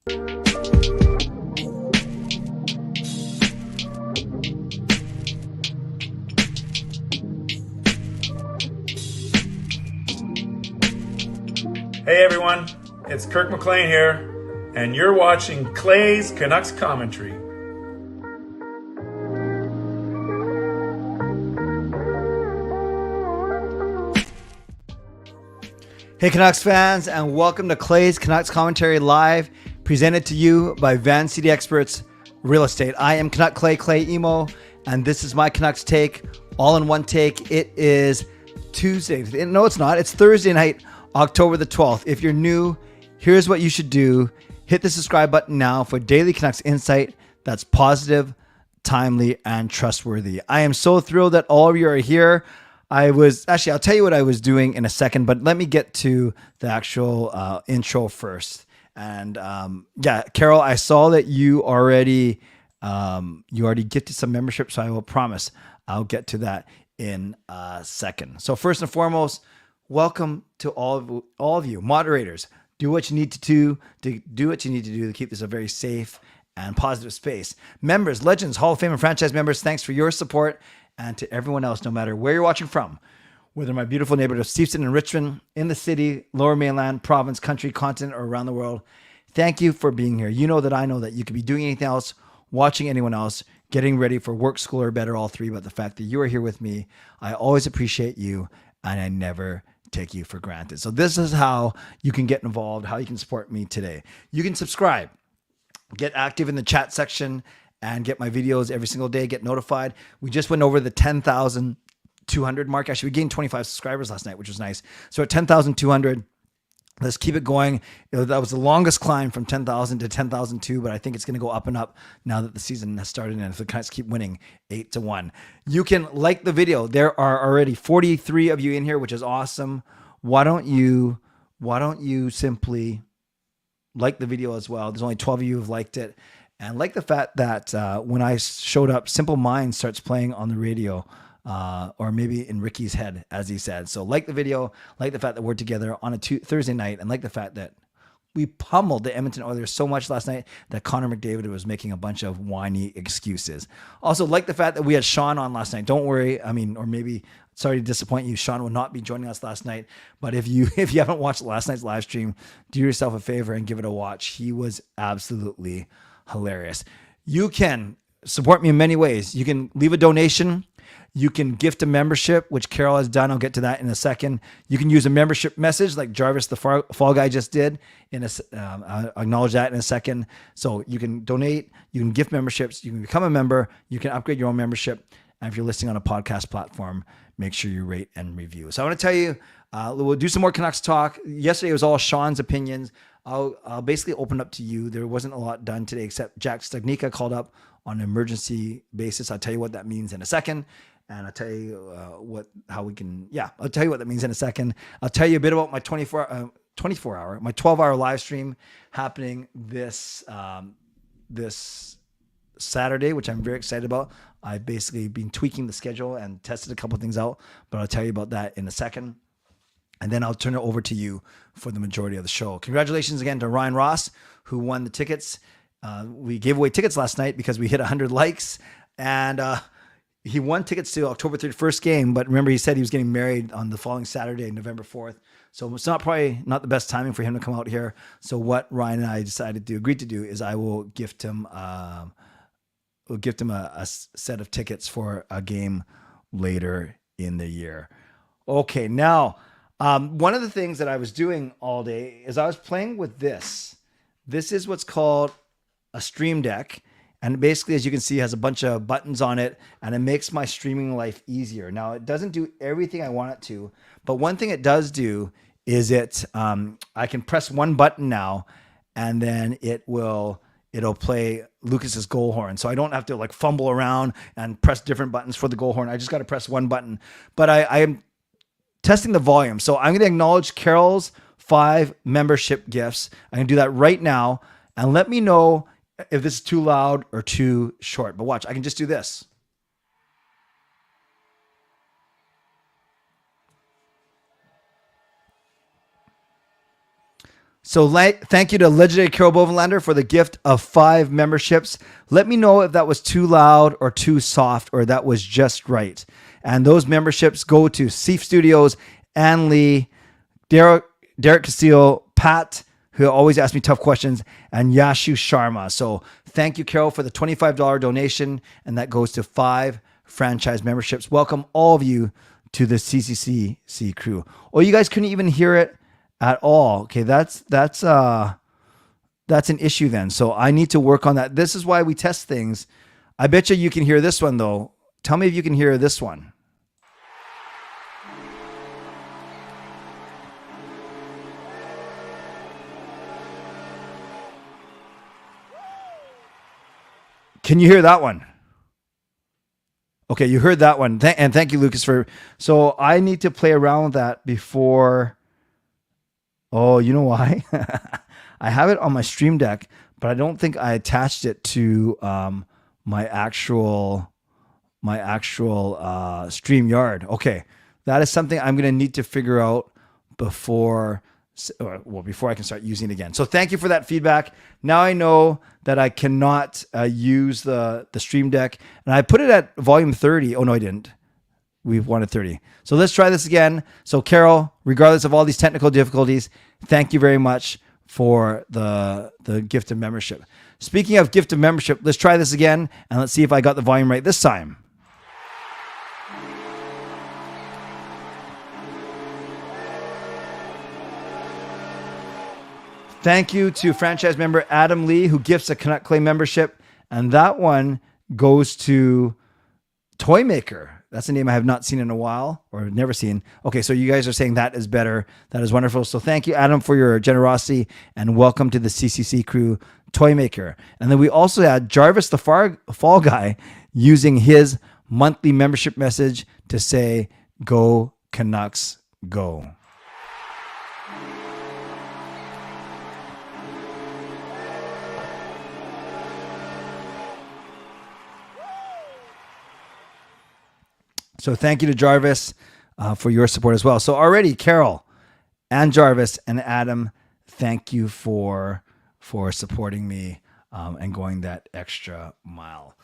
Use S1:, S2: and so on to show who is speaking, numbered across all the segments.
S1: Hey everyone, it's Kirk McLean here, and you're watching Clay's Canucks Commentary.
S2: Hey Canucks fans, and welcome to Clay's Canucks Commentary Live, presented to you by Van City Experts Real Estate. I am Canuck Clay Emo, and this is my Canucks take, all in one take. It is Tuesday. No, it's not. It's Thursday night, October the 12th. If you're new, here's what you should do. Hit the subscribe button now for daily Canucks insight that's positive, timely, and trustworthy. I am so thrilled that all of you are here. I'll tell you what I was doing in a second, but let me get to the actual intro first. And Carol, I saw that you already gifted some membership, so I will promise I'll get to that in a second. So first and foremost, welcome to all of you moderators. Do what you need to do to keep this a very safe and positive space. Members, legends, Hall of Fame and franchise members, thanks for your support. And to everyone else, no matter where you're watching from, whether my beautiful neighborhood of Steveston and Richmond, in the city, lower mainland, province, country, continent, or around the world, thank you for being here. You know that I know that you could be doing anything else, watching anyone else, getting ready for work, school, or better, all three. But the fact that you are here with me, I always appreciate you, and I never take you for granted. So this is how you can get involved, how you can support me today. You can subscribe, get active in the chat section, and get my videos every single day, get notified. We just went over the 10,200 mark. Actually, we gained 25 subscribers last night, which was nice. So at 10,200, let's keep it going. That was the longest climb from 10,000 to 10,002, but I think it's going to go up and up now that the season has started, and if the Canucks keep winning 8-1. You can like the video. There are already 43 of you in here, which is awesome. Why don't you simply like the video as well? There's only 12 of you who've liked it. And like the fact that when I showed up, Simple Minds starts playing on the radio, or maybe in Ricky's head, as he said. So like the video, like the fact that we're together on a Thursday night, and like the fact that we pummeled the Edmonton Oilers so much last night that Connor McDavid was making a bunch of whiny excuses. Also, like the fact that we had Sean on last night. Don't worry. I mean, or maybe, sorry to disappoint you, Sean will not be joining us last night. But if you haven't watched last night's live stream, do yourself a favor and give it a watch. He was absolutely hilarious. You can support me in many ways. You can leave a donation. You can gift a membership, which Carol has done. I'll get to that in a second. You can use a membership message like Jarvis the Fall Guy just did. I'll acknowledge that in a second. So you can donate. You can gift memberships. You can become a member. You can upgrade your own membership. And if you're listening on a podcast platform, make sure you rate and review. So I want to tell you, we'll do some more Canucks talk. Yesterday was all Sean's opinions. I'll basically open up to you. There wasn't a lot done today except Jack Stagnica called up on an emergency basis. I'll tell you what that means in a second. And I'll tell you I'll tell you what that means in a second. I'll tell you a bit about my 12-hour live stream happening this Saturday, which I'm very excited about. I've basically been tweaking the schedule and tested a couple of things out, but I'll tell you about that in a second. And then I'll turn it over to you for the majority of the show. Congratulations again to Ryan Ross, who won the tickets. We gave away tickets last night because we hit 100 likes, and he won tickets to October 31st game. But remember, he said he was getting married on the following Saturday, November 4th. So it's probably not the best timing for him to come out here. So what Ryan and I agreed to do is I will gift him a set of tickets for a game later in the year. Okay, now, one of the things that I was doing all day is I was playing with this. This is what's called a Stream Deck. And basically, as you can see, it has a bunch of buttons on it, and it makes my streaming life easier. Now, it doesn't do everything I want it to, but one thing it does do is I can press one button now, and then it'll play Lucas's goal horn. So I don't have to like fumble around and press different buttons for the goal horn. I just got to press one button. But I am testing the volume. So I'm going to acknowledge Carol's 5 membership gifts. I can do that right now, and let me know if this is too loud or too short. But watch, I can just do this. So thank you to legendary Carol Bovenlander for the gift of 5 memberships. Let me know if that was too loud or too soft or that was just right. And those memberships go to Seif Studios, Ann Lee, Derek Castillo, Pat, who always asks me tough questions, and Yashu Sharma. So thank you, Carol, for the $25 donation, and that goes to 5 franchise memberships. Welcome all of you to the CCC Crew. Oh, you guys couldn't even hear it at all. Okay, that's an issue then. So I need to work on that. This is why we test things. I bet you can hear this one though. Tell me if you can hear this one. Can you hear that one? Okay, you heard that one. And thank you, Lucas, so I need to play around with that before. Oh, you know why? I have it on my Stream Deck, but I don't think I attached it to my actual StreamYard. Okay, that is something I'm going to need to figure out before I can start using it again. So thank you for that feedback. Now I know that I cannot use the Stream Deck, and I put it at volume 30. Oh no, I didn't. We've wanted 30. So let's try this again. So Carol, regardless of all these technical difficulties, thank you very much for the gift of membership. Speaking of gift of membership, let's try this again and let's see if I got the volume right this time. Thank you to franchise member Adam Lee, who gifts a Canuck Clay membership. And that one goes to Toymaker. That's a name I have not seen in a while or never seen. Okay, so you guys are saying that is better. That is wonderful. So thank you, Adam, for your generosity, and welcome to the CCC Crew Toymaker. And then we also had Jarvis the Fall Guy using his monthly membership message to say, "Go Canucks, go." So thank you to Jarvis for your support as well. So already, Carol and Jarvis and Adam, thank you for supporting me and going that extra mile.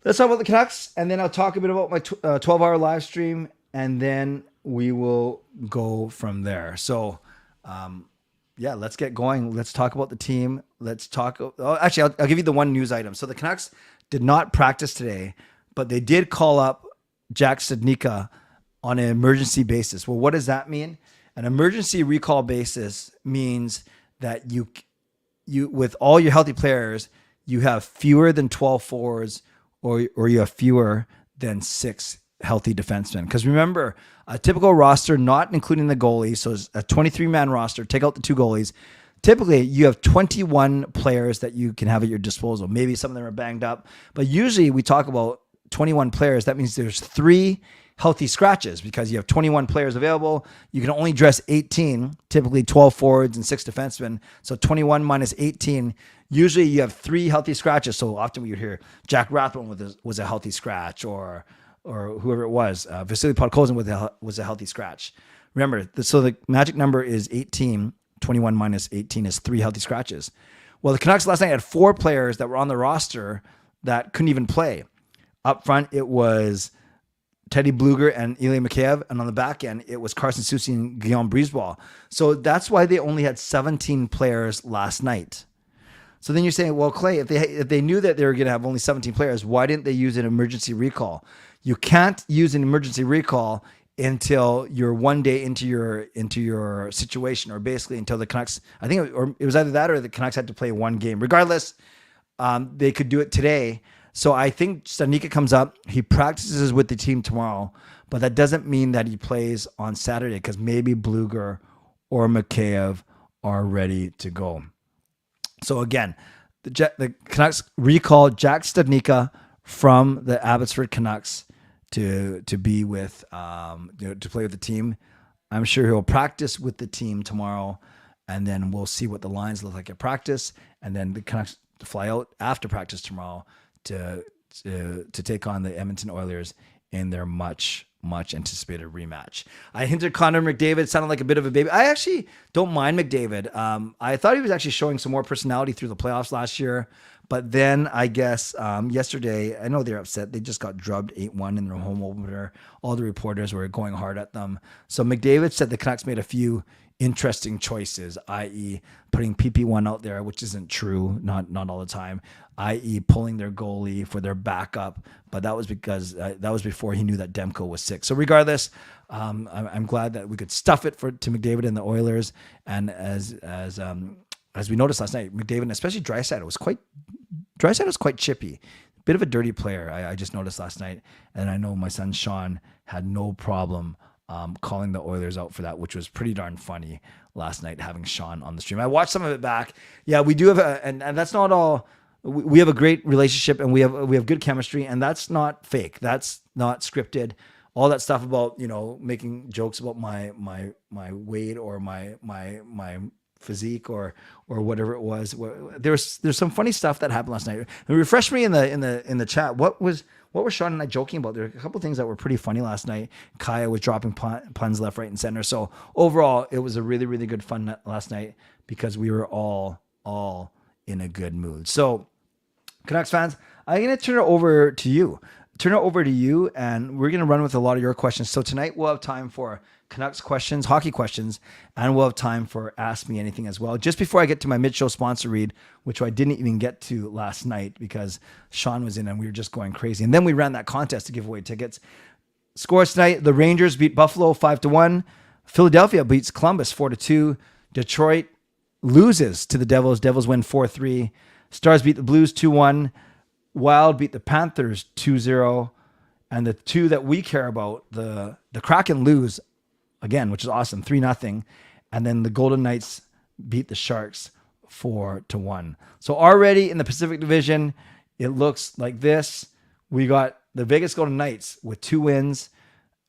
S2: Let's talk about the Canucks, and then I'll talk a bit about my 12-hour live stream, and then we will go from there. So, let's get going. Let's talk about the team. Let's talk. Oh, actually, I'll give you the one news item. So the Canucks did not practice today, but they did call up Jack Studnicka on an emergency basis. Well, what does that mean? An emergency recall basis means that you with all your healthy players, you have fewer than 12 forwards or you have fewer than 6 healthy defensemen. Because remember, a typical roster, not including the goalie, so it's a 23-man roster, take out the 2 goalies. Typically, you have 21 players that you can have at your disposal. Maybe some of them are banged up, but usually we talk about 21 players. That means there's 3 healthy scratches because you have 21 players available. You can only dress 18, typically 12 forwards and 6 defensemen. So 21 minus 18, usually you have 3 healthy scratches. So often we would hear Jack Rathbone was a healthy scratch or whoever it was. Vasily Podkolzin was a healthy scratch. Remember, so the magic number is 18. 21 minus 18 is 3 healthy scratches. Well, the Canucks last night had 4 players that were on the roster that couldn't even play. Up front, it was Teddy Bluger and Ilya Mikheyev, and on the back end, it was Carson Soucy and Guillaume Brisebois. So that's why they only had 17 players last night. So then you're saying, well, Clay, if they knew that they were going to have only 17 players, why didn't they use an emergency recall? You can't use an emergency recall until you're one day into your situation, or basically until the Canucks. I think it was either that or the Canucks had to play 1 game. Regardless, they could do it today. So I think Studnicka comes up. He practices with the team tomorrow, but that doesn't mean that he plays on Saturday because maybe Bluger or Mikheyev are ready to go. So again, the Canucks recalled Jack Studnicka from the Abbotsford Canucks to be with to play with the team. I'm sure he'll practice with the team tomorrow, and then we'll see what the lines look like at practice, and then the Canucks fly out after practice tomorrow to take on the Edmonton Oilers in their much much anticipated rematch. I hinted Connor McDavid sounded like a bit of a baby. I actually don't mind McDavid. I thought he was actually showing some more personality through the playoffs last year. But then I guess yesterday, I know they're upset. They just got drubbed 8-1 in their home opener. All the reporters were going hard at them. So McDavid said the Canucks made a few interesting choices, i.e. putting PP1 out there, which isn't true, not all the time, i.e. pulling their goalie for their backup. But that was because that was before he knew that Demko was sick. So regardless, I'm glad that we could stuff it to McDavid and the Oilers. And as we noticed last night, McDavid, and especially Draisaitl, was quite chippy. Bit of a dirty player, I just noticed last night. And I know my son Sean had no problem calling the Oilers out for that, which was pretty darn funny last night, having Sean on the stream. I watched some of it back. Yeah, we do have and that's not all. We have a great relationship and we have good chemistry, and that's not fake. That's not scripted. All that stuff about, making jokes about my weight or my physique or whatever it was. There's some funny stuff that happened last night. And refresh me in the chat. What was Sean and I joking about? There are a couple of things that were pretty funny last night. Kaya was dropping puns left, right, and center. So overall, it was a really, really good fun last night because we were all in a good mood. So Canucks fans, I'm going to turn it over to you. And we're going to run with a lot of your questions. So tonight we'll have time for Canucks questions, hockey questions, and we'll have time for Ask Me Anything as well. Just before I get to my mid-show sponsor read, which I didn't even get to last night because Sean was in and we were just going crazy. And then we ran that contest to give away tickets. Scores tonight, the Rangers beat Buffalo 5-1. Philadelphia beats Columbus 4-2. Detroit loses to the Devils. Devils win 4-3. Stars beat the Blues 2-1. Wild beat the Panthers 2-0. And the two that we care about, the Kraken lose again, which is awesome, 3-0. And then the Golden Knights beat the Sharks 4-1. So already in the Pacific Division, it looks like this. We got the Vegas Golden Knights with 2 wins.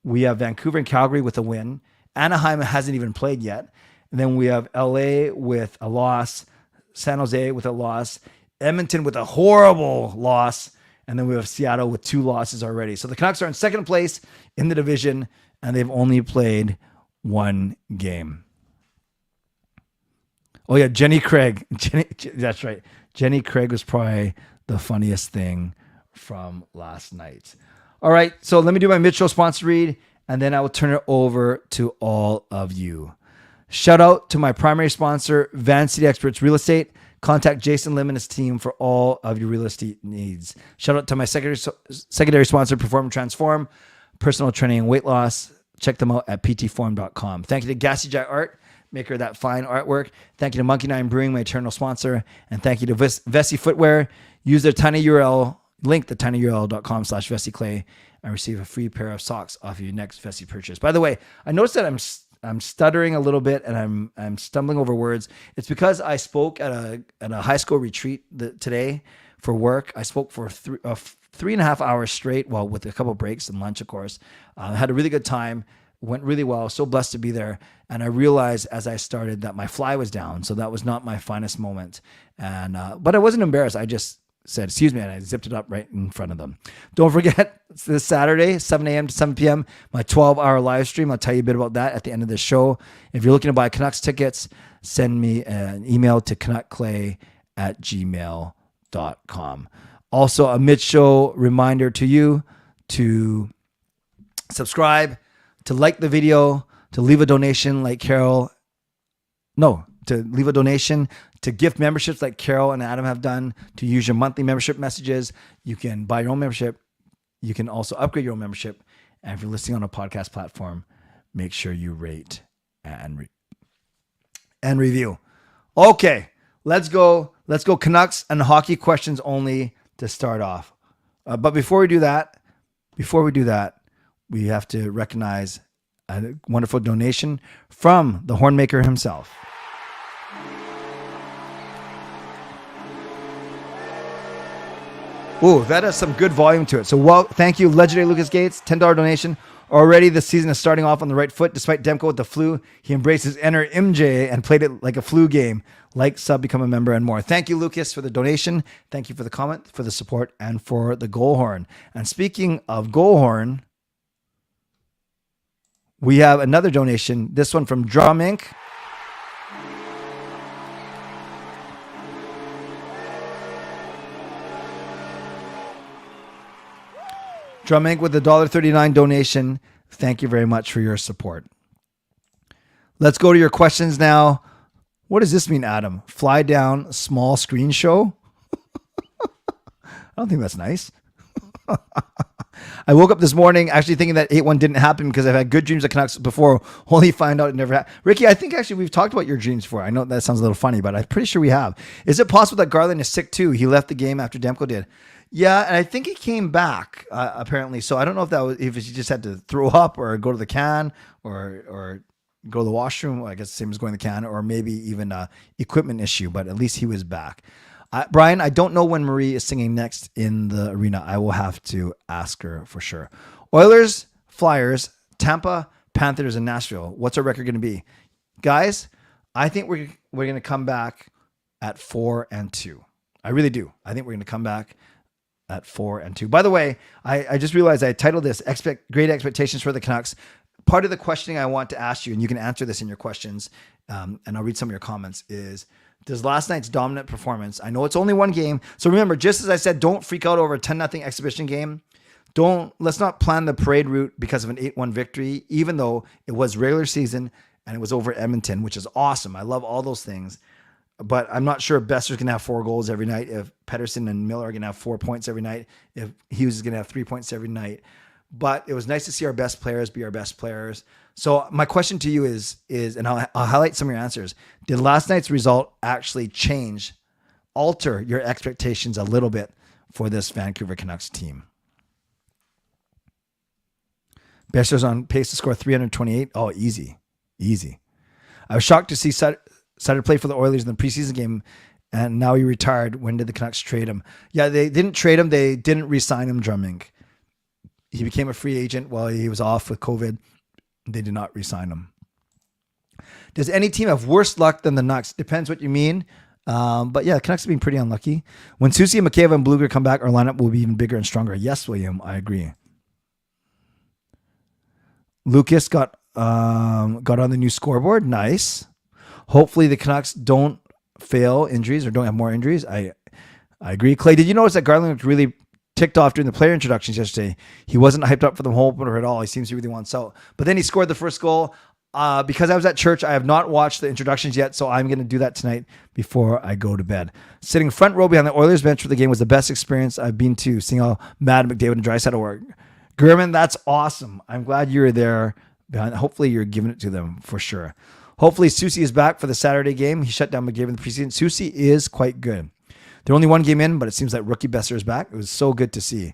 S2: We have Vancouver and Calgary with a win. Anaheim hasn't even played yet. And then we have LA with a loss, San Jose with a loss, Edmonton with a horrible loss, and then we have Seattle with 2 losses already. So the Canucks are in second place in the division, and they've only played 1 game. Oh, yeah, Jenny Craig. That's right. Jenny Craig was probably the funniest thing from last night. All right, so let me do my mid-show sponsor read, and then I will turn it over to all of you. Shout out to my primary sponsor, Van City Experts Real Estate. Contact Jason Lim and his team for all of your real estate needs. Shout out to my secondary sponsor, Perform and Transform, personal training and weight loss. Check them out at ptform.com. Thank you to Gassy Jack Art, maker of that fine artwork. Thank you to Monkey 9 Brewing, my eternal sponsor. And thank you to Vessi Footwear. Use their tiny URL, link the tinyurl.com/VessiClay, and receive a free pair of socks off your next Vessi purchase. By the way, I noticed that I'm stuttering a little bit and I'm stumbling over words. It's because I spoke at a high school retreat today for work. I spoke for 3.5 hours straight, well, with a couple breaks and lunch, of course. I had a really good time. Went really well. So blessed to be there. And I realized as I started that my fly was down. So that was not my finest moment. And but I wasn't embarrassed. I just said, excuse me, and I zipped it up right in front of them. Don't forget, it's this Saturday, 7 a.m. to 7 p.m., my 12-hour live stream. I'll tell you a bit about that at the end of the show. If you're looking to buy Canucks tickets, send me an email to canuckclay@gmail.com. Also, a mid-show reminder to you to subscribe, to like the video, to leave a donation like Carol. No, to leave a donation, to gift memberships like Carol and Adam have done, to use your monthly membership messages. You can buy your own membership. You can also upgrade your own membership. And if you're listening on a podcast platform, make sure you rate and review. Okay, let's go. Let's go Canucks and hockey questions only to start off. But before we do that, we have to recognize a wonderful donation from the Hornmaker himself. Ooh, that has some good volume to it. So, well, thank you, legendary Lucas Gates, $10 donation. Already the season is starting off on the right foot. Despite Demko with the flu, he embraced his inner MJ and played it like a flu game. Like, sub, become a member, and more. Thank you, Lucas, for the donation. Thank you for the comment, for the support, and for the goal horn. And speaking of goal horn, We have another donation. This one from Drum Inc. Drum Inc. with a $1.39 donation. Thank you very much for your support. Let's go to your questions now. What does this mean, Adam? Fly down, small screen show? I don't think that's nice. I woke up this morning actually thinking that 8-1 didn't happen because I've had good dreams of Canucks before, only find out it never happened. Ricky, I think actually we've talked about your dreams before. I know that sounds a little funny, but I'm pretty sure we have. Is it possible that Garland is sick too? He left the game after Demko did. Yeah, and I think he came back apparently. So I don't know if he just had to throw up or go to the can or go to the washroom. I guess the same as going to the can, or maybe even a equipment issue. But at least he was back. Brian, I don't know when Marie is singing next in the arena. I will have to ask her for sure. Oilers, Flyers, Tampa, Panthers, and Nashville. What's our record going to be? Guys, I think we're going to come back at 4-2. I really do. I think we're going to come back at 4-2. By the way, I just realized I titled this Great Expectations for the Canucks. Part of the questioning I want to ask you, and you can answer this in your questions, and I'll read some of your comments, is does last night's dominant performance, I know it's only one game, so remember, just as I said, don't freak out over a 10-0 exhibition game. Let's not plan the parade route because of an 8-1 victory, even though it was regular season and it was over Edmonton, which is awesome. I love all those things. But I'm not sure if Besser's going to have 4 goals every night, if Pettersson and Miller are going to have 4 points every night, if Hughes is going to have 3 points every night. But it was nice to see our best players be our best players. So my question to you is, and I'll highlight some of your answers. Did last night's result actually alter your expectations a little bit for this Vancouver Canucks team? Besser's on pace to score 328. Oh, easy. I was shocked to see Sutter play for the Oilers in the preseason game, and now he retired. When did the Canucks trade him? Yeah, they didn't trade him. They didn't re-sign him, Drum Inc. He became a free agent while he was off with COVID. They did not re-sign him. Does any team have worse luck than the Canucks? Depends what you mean. But yeah, the Canucks have been pretty unlucky. When Susie and McKayev and Bluger come back, our lineup will be even bigger and stronger. Yes, William, I agree. Lucas got on the new scoreboard. Nice. Hopefully the Canucks don't fail injuries or don't have more injuries. I agree. Clay, did you notice that Garland looked really ticked off during the player introductions yesterday? He wasn't hyped up for the whole opener at all. He seems to really want out. But then he scored the first goal. Because I was at church, I have not watched the introductions yet, so I'm going to do that tonight before I go to bed. Sitting front row behind the Oilers bench for the game was the best experience I've been to, seeing how Mad McDavid and Draisaitl work. German, that's awesome. I'm glad you were there. Hopefully you're giving it to them for sure. Hopefully Susie is back for the Saturday game. He shut down McDavid in the preseason. Susie is quite good. They're only one game in, but it seems like rookie Besser is back. It was so good to see.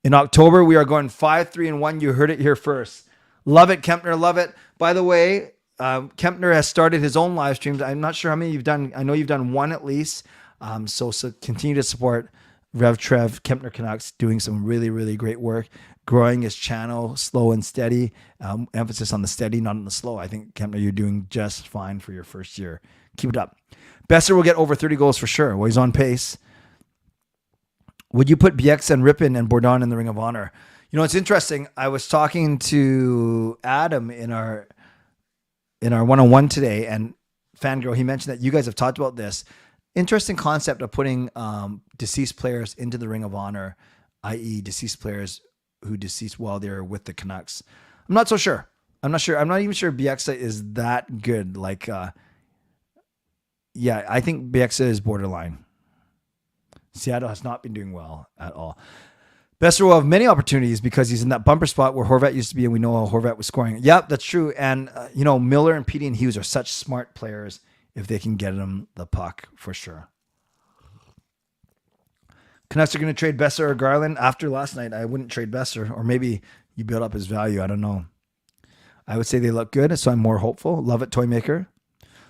S2: In October, we are going 5-3-1. You heard it here first. Love it, Kempner. Love it. By the way, Kempner has started his own live streams. I'm not sure how many you've done. I know you've done one at least. So continue to support Rev Trev, Kempner Canucks, doing some really, really great work, growing his channel slow and steady. Emphasis on the steady, not on the slow. I think, Kempner, you're doing just fine for your first year. Keep it up. Besser will get over 30 goals for sure. Well, he's on pace. Would you put BX and Rippin and Bourdon in the Ring of Honor? You know, it's interesting. I was talking to Adam in our one-on-one today, and Fangirl, he mentioned that you guys have talked about this. Interesting concept of putting deceased players into the Ring of Honor, i.e. deceased players who deceased while they're with the Canucks. I'm not so sure. I'm not sure. I'm not even sure Bieksa is that good. Like, yeah, I think Bieksa is borderline. Seattle has not been doing well at all. Besser will have many opportunities because he's in that bumper spot where Horvat used to be, and we know how Horvat was scoring. Yep, that's true. And, Miller and Petey and Hughes are such smart players if they can get him the puck for sure. Canucks are going to trade Besser or Garland. After last night, I wouldn't trade Besser, or maybe you build up his value. I don't know. I would say they look good, so I'm more hopeful. Love it, Toymaker.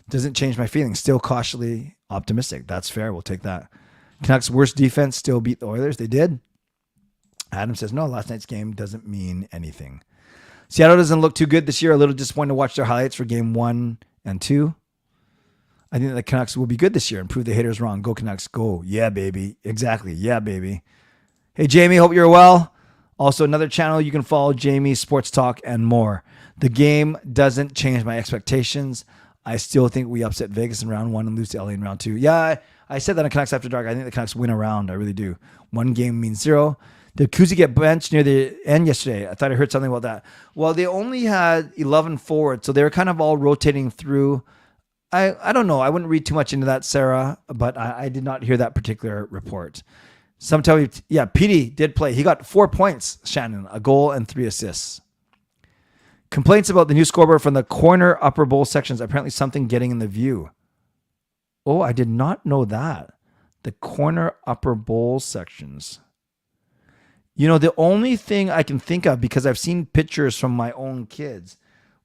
S2: Doesn't change my feelings. Still cautiously optimistic. That's fair. We'll take that. Canucks' worst defense still beat the Oilers. They did. Adam says, no, last night's game doesn't mean anything. Seattle doesn't look too good this year. A little disappointed to watch their highlights for game 1 and 2. I think the Canucks will be good this year and prove the haters wrong. Go Canucks, go. Yeah, baby. Exactly. Yeah, baby. Hey, Jamie, hope you're well. Also, another channel you can follow, Jamie Sports Talk and more. The game doesn't change my expectations. I still think we upset Vegas in round 1 and lose to LA in round 2. Yeah, I said that on Canucks After Dark. I think the Canucks win a round. I really do. 1 game means 0. Did Kuzi get benched near the end yesterday? I thought I heard something about that. Well, they only had 11 forwards, so they were kind of all rotating through. I don't know. I wouldn't read too much into that, Sarah, but I did not hear that particular report. Sometimes, yeah, Petey did play. He got 4 points, Shannon, a goal and 3 assists. Complaints about the new scoreboard from the corner upper bowl sections. Apparently something getting in the view. Oh, I did not know that. The corner upper bowl sections. You know, the only thing I can think of, because I've seen pictures from my own kids,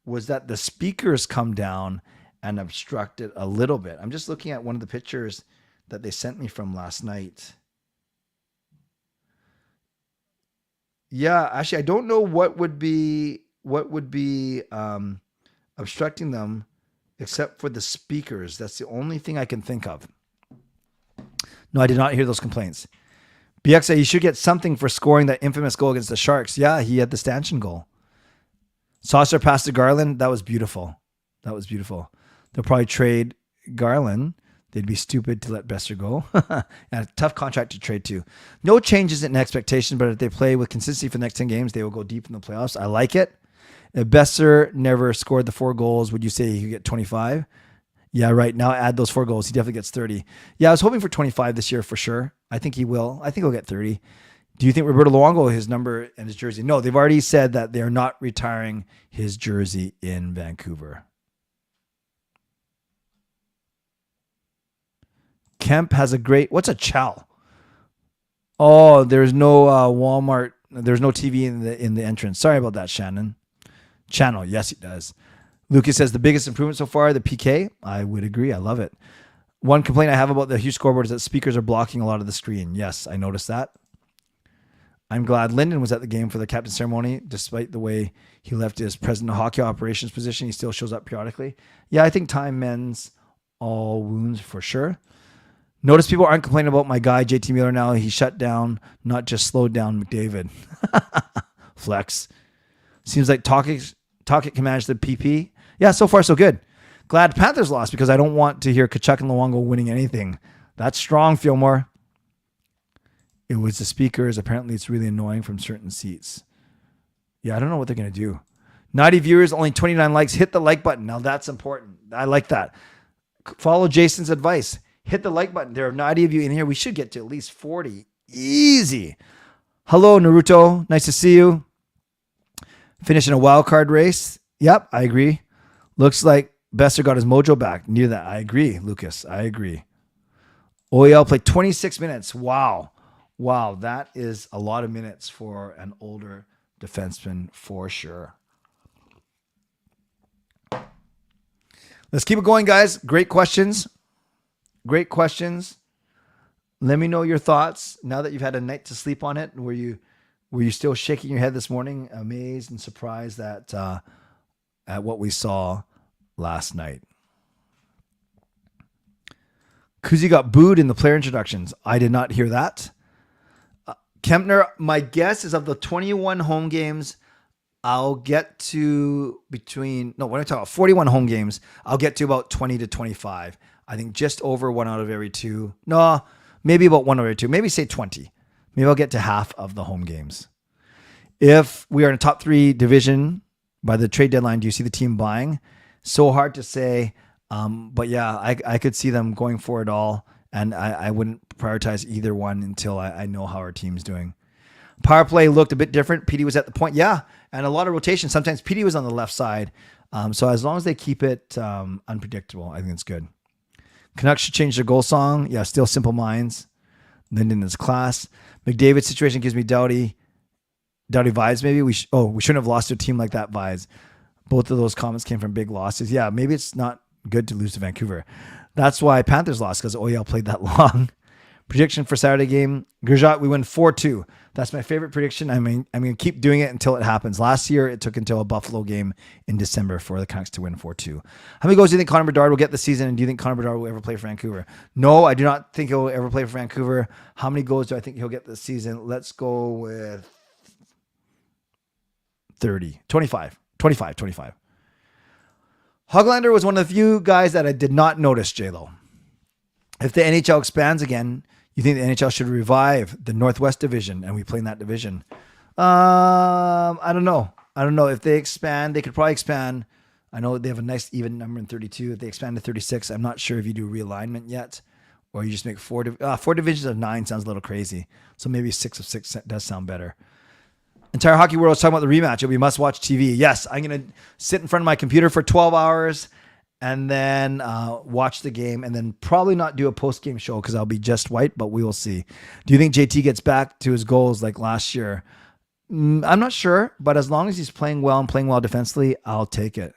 S2: was that the speakers come down and obstruct it a little bit. I'm just looking at one of the pictures that they sent me from last night. Yeah, actually, I don't know what would be obstructing them except for the speakers. That's the only thing I can think of. No, I did not hear those complaints. BX, you should get something for scoring that infamous goal against the Sharks. Yeah, he had the stanchion goal. Saucer passed to Garland. That was beautiful. That was beautiful. They'll probably trade Garland. They'd be stupid to let Besser go. And a tough contract to trade too. No changes in expectation, but if they play with consistency for the next 10 games, they will go deep in the playoffs. I like it. If Besser never scored the 4 goals, would you say he could get 25? Yeah, right. Now add those 4 goals. He definitely gets 30. Yeah, I was hoping for 25 this year for sure. I think he will. I think he'll get 30. Do you think Roberto Luongo, his number and his jersey? No, they've already said that they're not retiring his jersey in Vancouver. Kemp has a great... What's a chow? Oh, there's no Walmart. There's no TV in the entrance. Sorry about that, Shannon. Channel. Yes, he does. Lucas says the biggest improvement so far, the PK. I would agree. I love it. One complaint I have about the huge scoreboard is that speakers are blocking a lot of the screen. Yes, I noticed that. I'm glad Lyndon was at the game for the captain ceremony. Despite the way he left his president of hockey operations position, he still shows up periodically. Yeah, I think time mends all wounds for sure. Notice people aren't complaining about my guy, JT Mueller, now. He shut down, not just slowed down McDavid. Flex. Seems like Talkit can manage the PP. Yeah, so far so good. Glad Panthers lost because I don't want to hear Kachuk and Luongo winning anything. That's strong, Fillmore. It was the speakers. Apparently it's really annoying from certain seats. Yeah, I don't know what they're going to do. 90 viewers, only 29 likes. Hit the like button. Now that's important. I like that. Follow Jason's advice. Hit the like button. There are 90 of you in here. We should get to at least 40. Easy. Hello, Naruto. Nice to see you. Finishing a wild card race. Yep, I agree. Looks like Besser got his mojo back. Near that. I agree, Lucas. I agree. OEL played 26 minutes. Wow. Wow, that is a lot of minutes for an older defenseman for sure. Let's keep it going, guys. Great questions. Great questions. Let me know your thoughts now that you've had a night to sleep on it. Were you still shaking your head this morning, amazed and surprised at what we saw last night? Kuzi got booed in the player introductions. I did not hear that. Kempner, my guess is of the 21 home games, I'll get to 41 home games, I'll get to about 20 to 25. I think just over 1 out of every 2. No, maybe about 1 out of every 2. Maybe say 20. Maybe I'll get to half of the home games. If we are in a top 3 division by the trade deadline, do you see the team buying? So hard to say. But yeah, I could see them going for it all. And I wouldn't prioritize either one until I know how our team's doing. Power play looked a bit different. Petey was at the point. Yeah. And a lot of rotation. Sometimes Petey was on the left side. So as long as they keep it unpredictable, I think it's good. Canucks should change their goal song. Yeah, still Simple Minds. Linden is class. McDavid's situation gives me dowdy vibes. Maybe we shouldn't have lost to a team like that vibes. Both of those comments came from big losses. Yeah, maybe it's not good to lose to Vancouver. That's why Panthers lost, because OEL played that long. Prediction for Saturday game. Grujat, we win 4-2. That's my favorite prediction. I'm going to keep doing it until it happens. Last year, it took until a Buffalo game in December for the Canucks to win 4-2. How many goals do you think Connor Bedard will get this season? And do you think Connor Bedard will ever play for Vancouver? No, I do not think he'll ever play for Vancouver. How many goals do I think he'll get this season? Let's go with 30. 25. 25. 25. Hoglander was one of the few guys that I did not notice, J-Lo. If the NHL expands again, you think the NHL should revive the Northwest Division and we play in that division? I don't know. If they expand, they could probably expand. I know they have a nice even number in 32. If they expand to 36, I'm not sure if you do realignment yet or you just make four divisions of 9 sounds a little crazy. So maybe 6 of 6 does sound better. Entire hockey world is talking about the rematch. It'll be must-watch TV. Yes, I'm going to sit in front of my computer for 12 hours and then watch the game and then probably not do a post-game show because I'll be just white, but we will see. Do you think JT gets back to his goals like last year? I'm not sure, but as long as he's playing well and playing well defensively, I'll take it.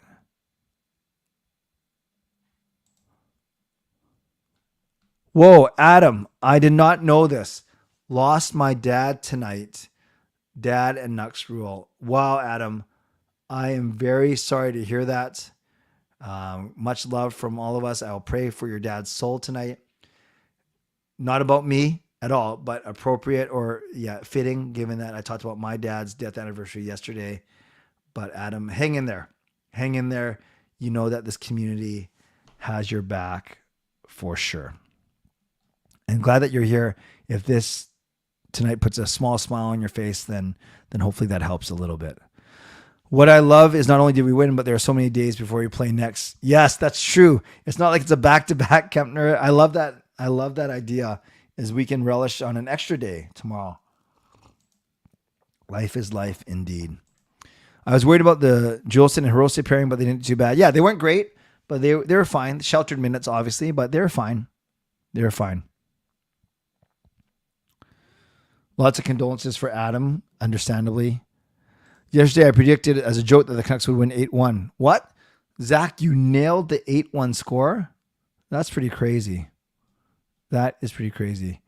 S2: Whoa, Adam, I did not know this. Lost my dad tonight. Dad and Nux rule. Wow, Adam, I am very sorry to hear that. Much love from all of us. I'll pray for your dad's soul tonight. Not about me at all, but appropriate or fitting, given that I talked about my dad's death anniversary yesterday. But Adam, hang in there. Hang in there. You know that this community has your back for sure. I'm glad that you're here. If this tonight puts a small smile on your face, then hopefully that helps a little bit. What I love is not only did we win, but there are so many days before we play next. Yes, that's true. It's not like it's a back-to-back, Kempner. I love that. I love that idea, is we can relish on an extra day tomorrow. Life is life indeed. I was worried about the Juleson and Hirose pairing, but they didn't do too bad. Yeah, they weren't great, but they were fine. Sheltered minutes, obviously, but they were fine. They were fine. Lots of condolences for Adam, understandably. Yesterday, I predicted as a joke that the Canucks would win 8-1. What? Zach, you nailed the 8-1 score? That's pretty crazy. That is pretty crazy.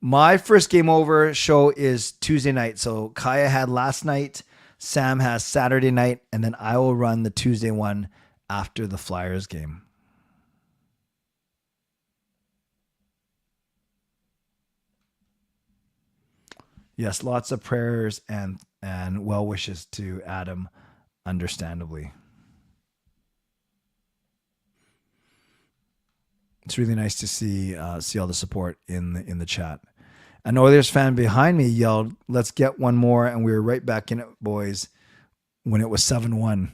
S2: My first game over show is Tuesday night. So Kaya had last night, Sam has Saturday night, and then I will run the Tuesday one after the Flyers game. Yes, lots of prayers and well wishes to Adam, understandably. It's really nice to see all the support in the chat. An Oilers fan behind me yelled, "Let's get one more," and we were right back in it, boys, when it was 7-1.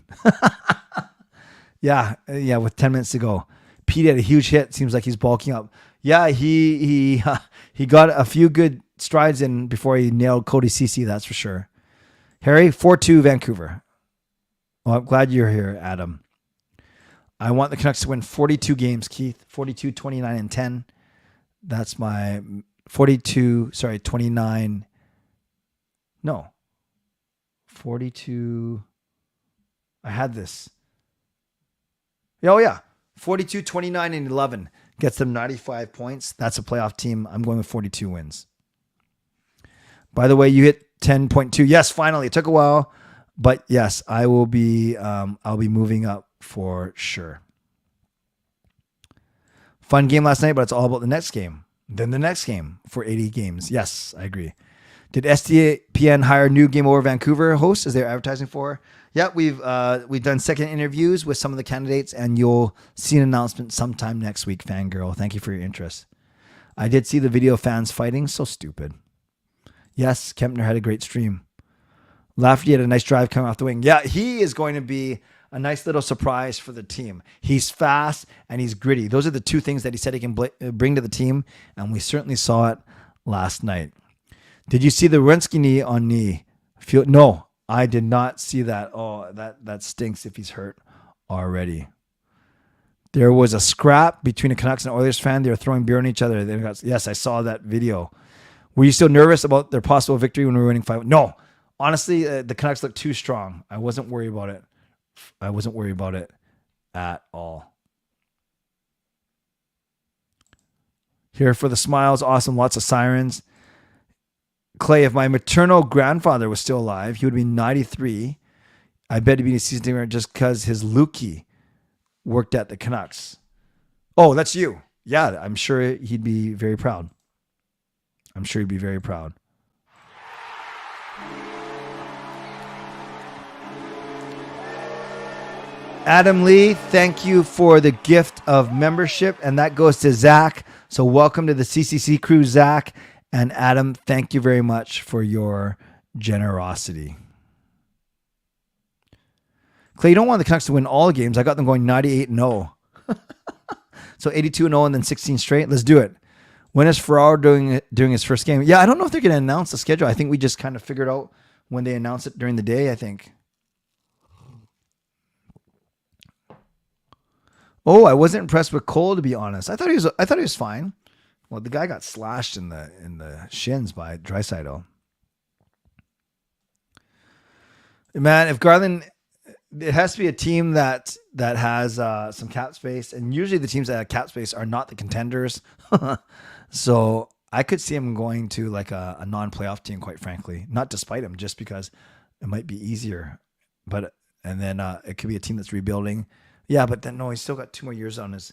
S2: Yeah, with 10 minutes to go. Pete had a huge hit. Seems like he's bulking up. Yeah, he got a few good strides in before he nailed Cody CC, that's for sure. Harry, 4-2 Vancouver. Well, I'm glad you're here, Adam. I want the Canucks to win 42 games, Keith. 42, 29, and 10. That's my 29. No. 42. I had this. Oh, yeah. 42, 29, and 11 gets them 95 points. That's a playoff team. I'm going with 42 wins. By the way, you hit 10.2. Yes, finally. It took a while, but yes, I will be. I'll be moving up for sure. Fun game last night, but it's all about the next game. Then the next game for 80 games. Yes, I agree. Did SDPN hire new Game Over Vancouver hosts as they're advertising for? Yeah, we've done second interviews with some of the candidates, and you'll see an announcement sometime next week, Fangirl. Thank you for your interest. I did see the video of fans fighting. So stupid. Yes, Kempner had a great stream. Lafferty had a nice drive coming off the wing. Yeah, he is going to be a nice little surprise for the team. He's fast and he's gritty. Those are the two things that he said he can bring to the team, and we certainly saw it last night. Did you see the Wensky knee on knee? No, I did not see that. Oh, that stinks if he's hurt already. There was a scrap between a Canucks and Oilers fan. They were throwing beer on each other. Yes, I saw that video. Were you still nervous about their possible victory when we were winning 5? No. Honestly, the Canucks looked too strong. I wasn't worried about it. I wasn't worried about it at all. Here for the smiles. Awesome. Lots of sirens. Clay, if my maternal grandfather was still alive, he would be 93. I bet he'd be a season ticket just because his Lukey worked at the Canucks. Oh, that's you. Yeah, I'm sure he'd be very proud. Adam Lee, thank you for the gift of membership, and that goes to Zach. So welcome to the CCC Crew, Zach. And Adam, thank you very much for your generosity. Clay, you don't want the Canucks to win all games. I got them going 98-0. So 82-0 and then 16 straight. Let's do it. When is Ferraro doing his first game? Yeah, I don't know if they're going to announce the schedule. I think we just kind of figured out when they announce it during the day, I think. Oh, I wasn't impressed with Cole, to be honest. I thought he was fine. Well, the guy got slashed in the shins by Draisaitl. Man, if Garland, it has to be a team that has some cap space, and usually the teams that have cap space are not the contenders. So I could see him going to like a non-playoff team, quite frankly. Not despite him, just because it might be easier. And then it could be a team that's rebuilding. Yeah, but then no, he's still got 3 more years on his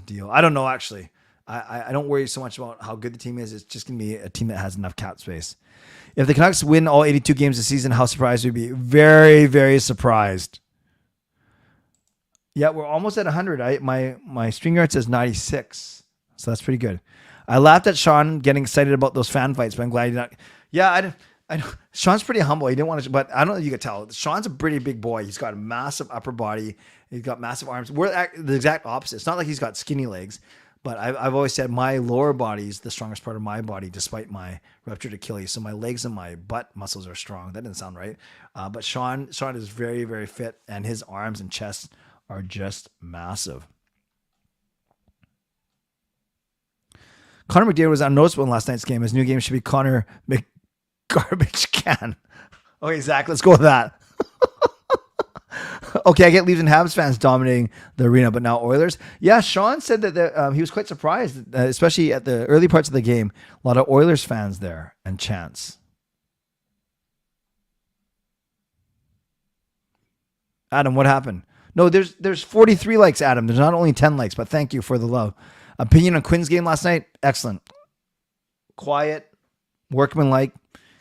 S2: deal. I don't know, actually. I don't worry so much about how good the team is. It's just going to be a team that has enough cap space. If the Canucks win all 82 games this season, how surprised would we be? Very, very surprised. Yeah, we're almost at 100. My string yard says 96, so that's pretty good. I laughed at Sean getting excited about those fan fights, but I'm glad he not. Yeah, I Sean's pretty humble. He didn't want to, but I don't know if you could tell. Sean's a pretty big boy. He's got a massive upper body. He's got massive arms. We're the exact opposite. It's not like he's got skinny legs, but I've always said my lower body is the strongest part of my body, despite my ruptured Achilles. So my legs and my butt muscles are strong. That didn't sound right. But Sean is very, very fit, and his arms and chest are just massive. Connor McDavid was unnoticeable in last night's game. His new game should be Connor McGarbage Can. Okay, Zach, let's go with that. Okay, I get Leafs and Habs fans dominating the arena, but now Oilers. Yeah, Sean said that he was quite surprised, especially at the early parts of the game. A lot of Oilers fans there and chants. Adam, what happened? No, there's 43 likes, Adam. There's not only 10 likes, but thank you for the love. Opinion on Quinn's game last night? Excellent. Quiet, workmanlike.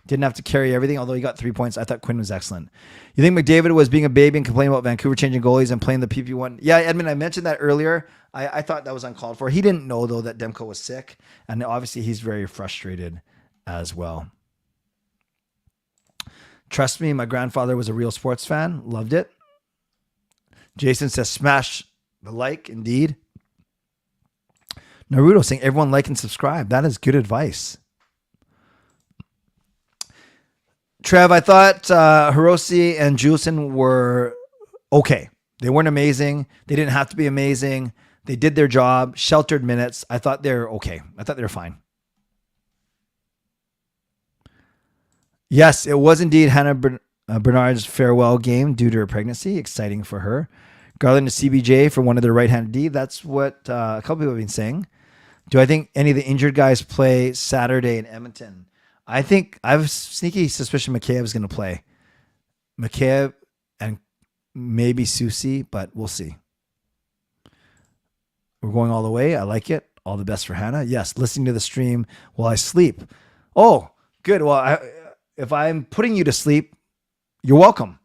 S2: Didn't have to carry everything, although he got 3 points. I thought Quinn was excellent. You think McDavid was being a baby and complaining about Vancouver changing goalies and playing the PP1? Yeah, Edmund, I mentioned that earlier. I thought that was uncalled for. He didn't know, though, that Demko was sick. And obviously, he's very frustrated as well. Trust me, my grandfather was a real sports fan. Loved it. Jason says, smash the like, indeed. Naruto saying, everyone like and subscribe. That is good advice. Trev, I thought Hiroshi and Juleson were okay. They weren't amazing. They didn't have to be amazing. They did their job, sheltered minutes. I thought they're okay. I thought they were fine. Yes, it was indeed Hannah Bernard's farewell game due to her pregnancy. Exciting for her. Garland to CBJ for one of their right-handed D. That's what a couple people have been saying. Do I think any of the injured guys play Saturday in Edmonton? I think I have a sneaky suspicion Mikheyev is going to play. Mikheyev and maybe Susie, but we'll see. We're going all the way. I like it. All the best for Hannah. Yes, listening to the stream while I sleep. Oh, good. Well, if I'm putting you to sleep, you're welcome.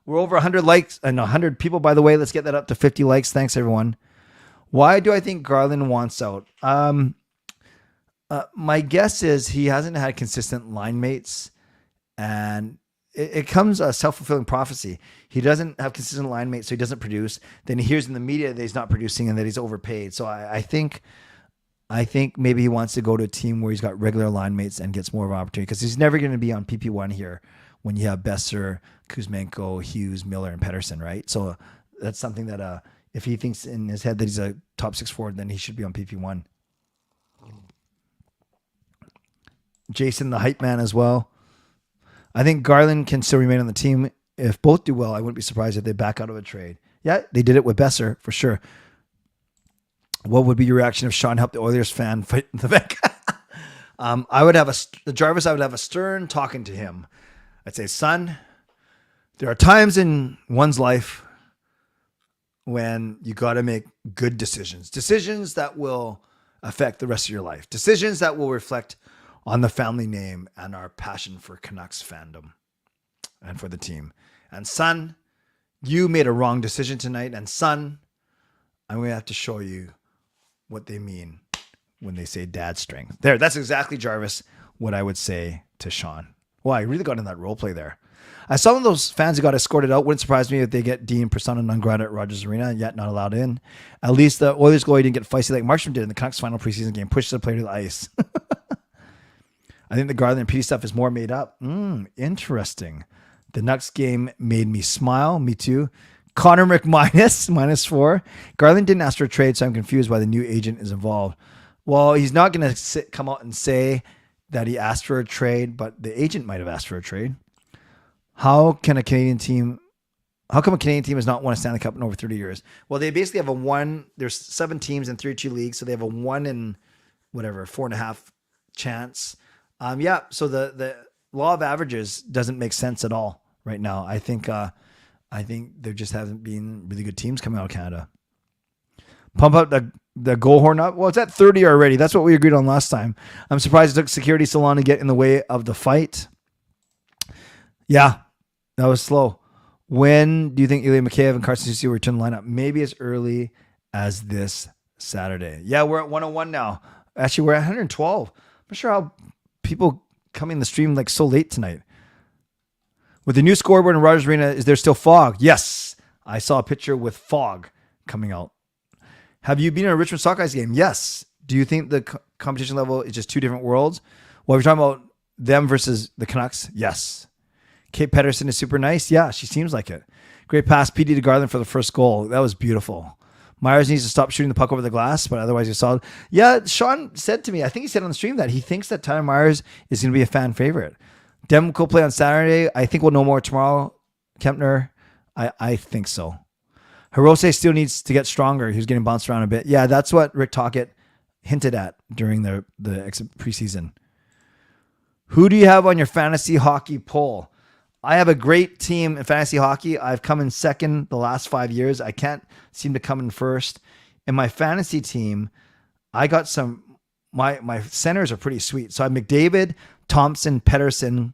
S2: We're over 100 likes and 100 people, by the way. Let's get that up to 50 likes. Thanks, everyone. Why do I think Garland wants out? My guess is he hasn't had consistent line mates, and it comes a self-fulfilling prophecy. He doesn't have consistent line mates, so he doesn't produce. Then he hears in the media that he's not producing and that he's overpaid. So I think maybe he wants to go to a team where he's got regular line mates and gets more of an opportunity, because he's never going to be on PP1 here when you have Besser, Kuzmenko, Hughes, Miller, and Pettersson, right? So that's something that if he thinks in his head that he's a top 6 forward, then he should be on PP1. Jason, the hype man as well. I think Garland can still remain on the team. If both do well, I wouldn't be surprised if they back out of a trade. Yeah, they did it with Besser, for sure. What would be your reaction if Sean helped the Oilers fan fight in the back? I would have Jarvis, I would have a stern talking to him. I'd say, son, there are times in one's life when you got to make good decisions. Decisions that will affect the rest of your life. Decisions that will reflect on the family name and our passion for Canucks fandom and for the team. And son, You made a wrong decision tonight, and son, I'm going to have to show you what they mean when they say dad strength. There, that's exactly, Jarvis, what I would say to Sean. Well, I really got in that role play there. I saw one of those fans who got escorted out. Wouldn't surprise me if they get deemed persona non grata at Rogers Arena, yet not allowed in. At least the Oilers goalie didn't get feisty like Markstrom did in the Canucks' final preseason game, pushed the player to the ice. I think the Garland and Petey stuff is more made up. Interesting. The Nucks game made me smile. Me too. Connor McMinus, -4. Garland didn't ask for a trade, so I'm confused why the new agent is involved. Well, he's not going to come out and say that he asked for a trade, but the agent might have asked for a trade. How come a Canadian team has not won a Stanley Cup in over 30 years? Well, they basically have a one. There's 7 teams in 32 leagues, so they have a 1 in 4.5 chance. So the law of averages doesn't make sense at all right now. I think there just haven't been really good teams coming out of Canada. Pump up the goal horn up. Well, it's at 30 already. That's what we agreed on last time. I'm surprised it took security so long to get in the way of the fight. Yeah, that was slow. When do you think Ilya Mikheyev and Carson Soucy will return the lineup? Maybe as early as this Saturday. Yeah, we're at 101 now. Actually, we're at 112. I'm not sure how people coming the stream like so late tonight. With the new scoreboard in Rogers Arena, is there still fog? Yes. I saw a picture with fog coming out. Have you been in a Richmond Sockeyes game? Yes. Do you think the competition level is just two different worlds? Well, if you're talking about them versus the Canucks, yes. Kate Pedersen is super nice. Yeah, she seems like it. Great pass, PD to Garland for the first goal. That was beautiful. Myers needs to stop shooting the puck over the glass, but otherwise he's solid. Yeah, Sean said to me, I think he said on the stream that he thinks that Tyler Myers is going to be a fan favorite. Demko will play on Saturday. I think we'll know more tomorrow. Kempner, I think so. Hirose still needs to get stronger. He was getting bounced around a bit. Yeah, that's what Rick Tocchet hinted at during the preseason. Who do you have on your fantasy hockey poll? I have a great team in fantasy hockey. I've come in second the last 5 years. I can't seem to come in first. In my fantasy team, I got my centers are pretty sweet. So I have McDavid, Thompson, Pedersen,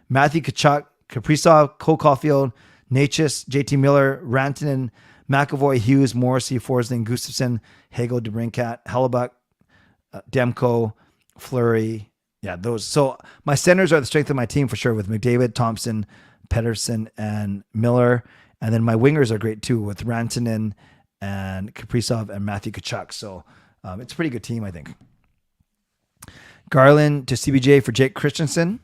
S2: Matthew Tkachuk, Kaprizov, Cole Caulfield, Natchez, JT Miller, Rantanen, McAvoy, Hughes, Morrissey, Forsling, Gustafsson, Hagel, DeBrincat, Hellebuck, Demko, Fleury. Yeah, those. So my centers are the strength of my team for sure, with McDavid, Thompson, Pedersen, and Miller. And then my wingers are great too, with Rantanen and Kaprizov and Matthew Tkachuk. So it's a pretty good team, I think. Garland to CBJ for Jake Christensen.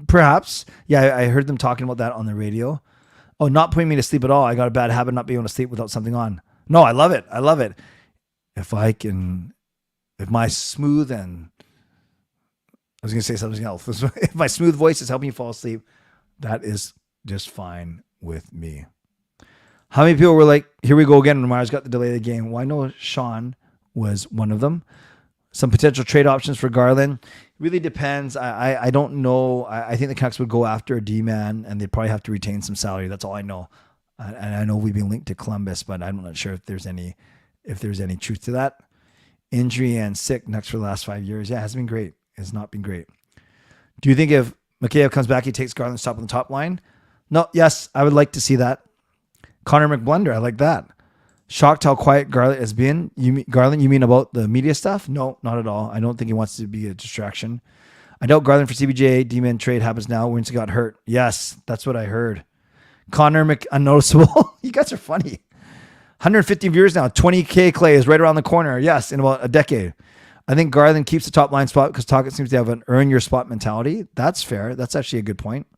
S2: Perhaps. Yeah, I heard them talking about that on the radio. Oh, not putting me to sleep at all. I got a bad habit not being able to sleep without something on. No, I love it. I love it. If my smooth and... I was going to say something else. If my smooth voice is helping you fall asleep, that is just fine with me. How many people were like, here we go again, and Myers got the delay of the game? Well, I know Sean was one of them. Some potential trade options for Garland. Really depends. I don't know. I think the Canucks would go after a D-man, and they'd probably have to retain some salary. That's all I know. And I know we've been linked to Columbus, but I'm not sure if there's any truth to that. Injury and sick next for the last 5 years. Yeah, it hasn't been great. Has not been great. Do you think if Mikheyev comes back, he takes Garland's top on the top line? No. Yes, I would like to see that. Connor McBlunder, I like that. Shocked how quiet Garland has been. Garland, you mean about the media stuff? No, not at all. I don't think he wants to be a distraction. I doubt Garland for CBJ D-man trade happens now. Wentz got hurt. Yes, that's what I heard. Connor unnoticeable. You guys are funny. 150 viewers now. 20K Clay is right around the corner. Yes, in about a decade. I think Garland keeps the top line spot because Tocchet seems to have an earn your spot mentality. That's fair. That's actually a good point.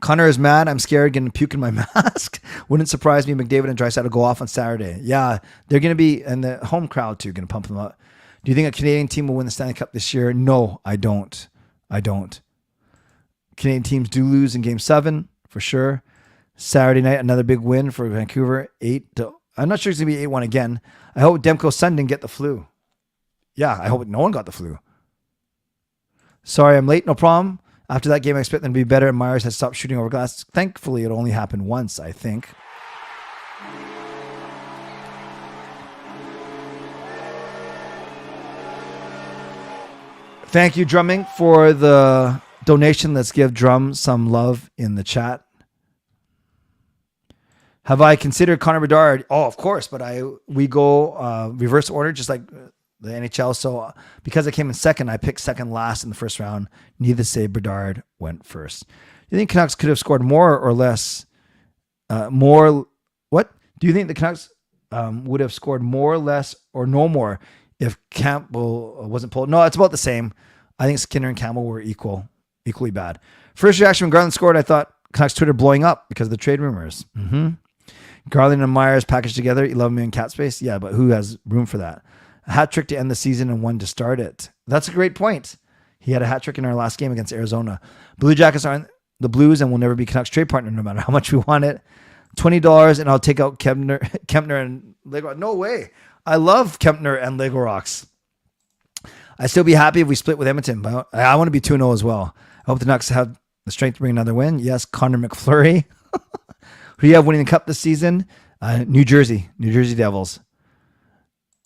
S2: Connor is mad. I'm scared getting puke in my mask. Wouldn't surprise me. McDavid and Draisaitl go off on Saturday. Yeah, they're going to be, and the home crowd too, going to pump them up. Do you think a Canadian team will win the Stanley Cup this year? No, I don't. Canadian teams do lose in Game 7 for sure. Saturday night, another big win for Vancouver. I'm not sure it's going to be 8-1 again. I hope Demko's son didn't get the flu. Yeah, I hope no one got the flu. Sorry, I'm late. No problem. After that game, I expect them to be better, and Myers has stopped shooting over glass. Thankfully, it only happened once, I think. Thank you, Drumming, for the donation. Let's give Drum some love in the chat. Have I considered Connor Bedard? Oh, of course, but we go reverse order, just like the NHL. So because I came in second, I picked second last in the first round. Needless to say, Bedard went first. Do you think Canucks could have scored more or less? What? Do you think the Canucks would have scored more, less, or no more if Campbell wasn't pulled? No, it's about the same. I think Skinner and Campbell were equally bad. First reaction when Garland scored, I thought Canucks Twitter blowing up because of the trade rumors. Garland and Myers packaged together, 11 million cap space. Yeah, but who has room for that? A hat trick to end the season and one to start it. That's a great point. He had a hat trick in our last game against Arizona. Blue Jackets aren't the Blues and will never be Canucks trade partner no matter how much we want it. $20 and I'll take out Kempner and Lego. No way. I love Kempner and Lego Rocks. I'd still be happy if we split with Edmonton, but I want to be 2-0 as well. I hope the Canucks have the strength to bring another win. Yes, Connor McFlurry. Who do you have winning the cup this season? New Jersey Devils.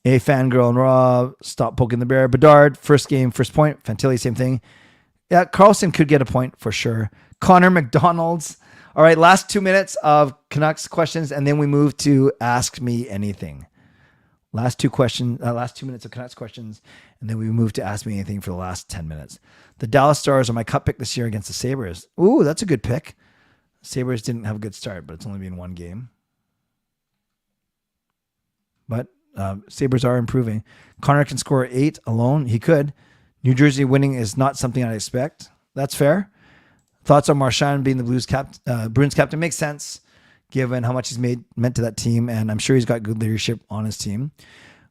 S2: Fangirl and Rob, stop poking the bear. Bedard, first game, first point. Fantilli, same thing. Yeah, Carlson could get a point for sure. Connor McDonald's. All right, last 2 minutes of Canucks questions, and then we move to Ask Me Anything. Last 2 minutes of Canucks questions, and then we move to Ask Me Anything for the last 10 minutes. The Dallas Stars are my cup pick this year against the Sabres. Ooh, that's a good pick. Sabres didn't have a good start, but it's only been one game. But Sabres are improving. Connor can score 8 alone. He could. New Jersey winning is not something I'd expect. That's fair. Thoughts on Marchand being the Bruins captain makes sense, given how much he's meant to that team, and I'm sure he's got good leadership on his team.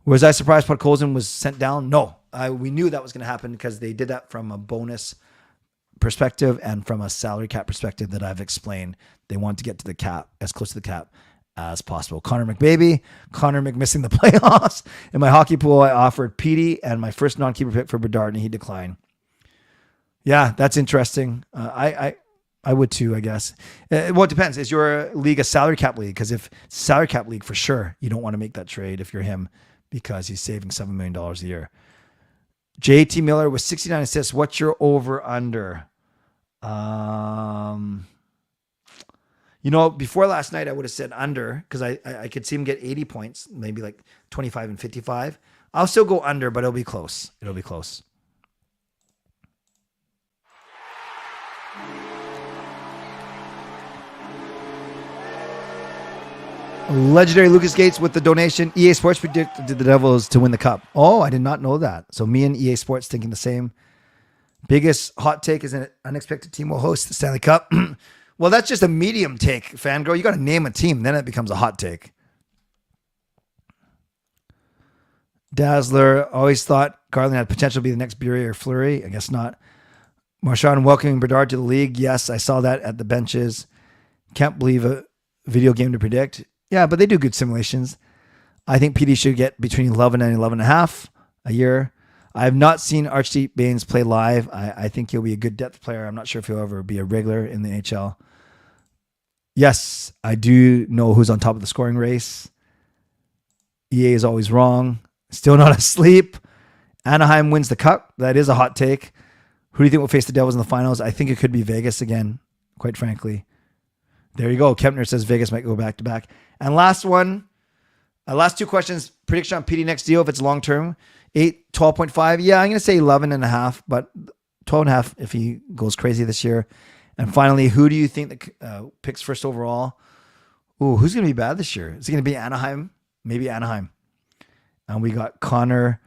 S2: Was I surprised Podkolzin was sent down? No. We knew that was going to happen because they did that from a bonus perspective and from a salary cap perspective that I've explained. They want to get to the cap, as close to the cap as possible. Connor McBaby, Connor McMissing the playoffs. In my hockey pool, I offered Petey and my first non-keeper pick for Bedard, and he declined. Yeah, that's interesting. I would too, I guess. Well, it depends. Is your league a salary cap league? Because if it's a salary cap league, for sure, you don't want to make that trade if you're him because he's saving $7 million a year. JT Miller with 69 assists. What's your over-under? Before last night, I would have said under because I could see him get 80 points, maybe like 25 and 55. I'll still go under, but it'll be close. Legendary Lucas Gates with the donation. EA Sports predicted the Devils to win the cup. Oh, I did not know that. So me and EA Sports thinking the same. Biggest hot take is an unexpected team will host the Stanley Cup. Well, that's just a medium take, Fangirl. You got to name a team, then it becomes a hot take. Dazzler always thought Garland had potential to be the next Bury or Fleury. I guess not. Marchand welcoming Bedard to the league. Yes, I saw that at the benches. Can't believe a video game to predict. Yeah, but they do good simulations. I think PD should get between 11 and 11.5 a year. I have not seen Archie Baines play live. I think he'll be a good depth player. I'm not sure if he'll ever be a regular in the NHL. Yes, I do know who's on top of the scoring race. EA is always wrong. Still not asleep. Anaheim wins the cup. That is a hot take. Who do you think will face the Devils in the finals? I think it could be Vegas again, quite frankly. There you go. Kempner says Vegas might go back to back. And last one, last 2 questions. Prediction on PD next deal if it's long term. 12.5. Yeah, I'm going to say 11.5, but 12.5 if he goes crazy this year. And finally, who do you think that picks first overall? Ooh, who's going to be bad this year? Is it going to be Anaheim? Maybe Anaheim. And we got Connor,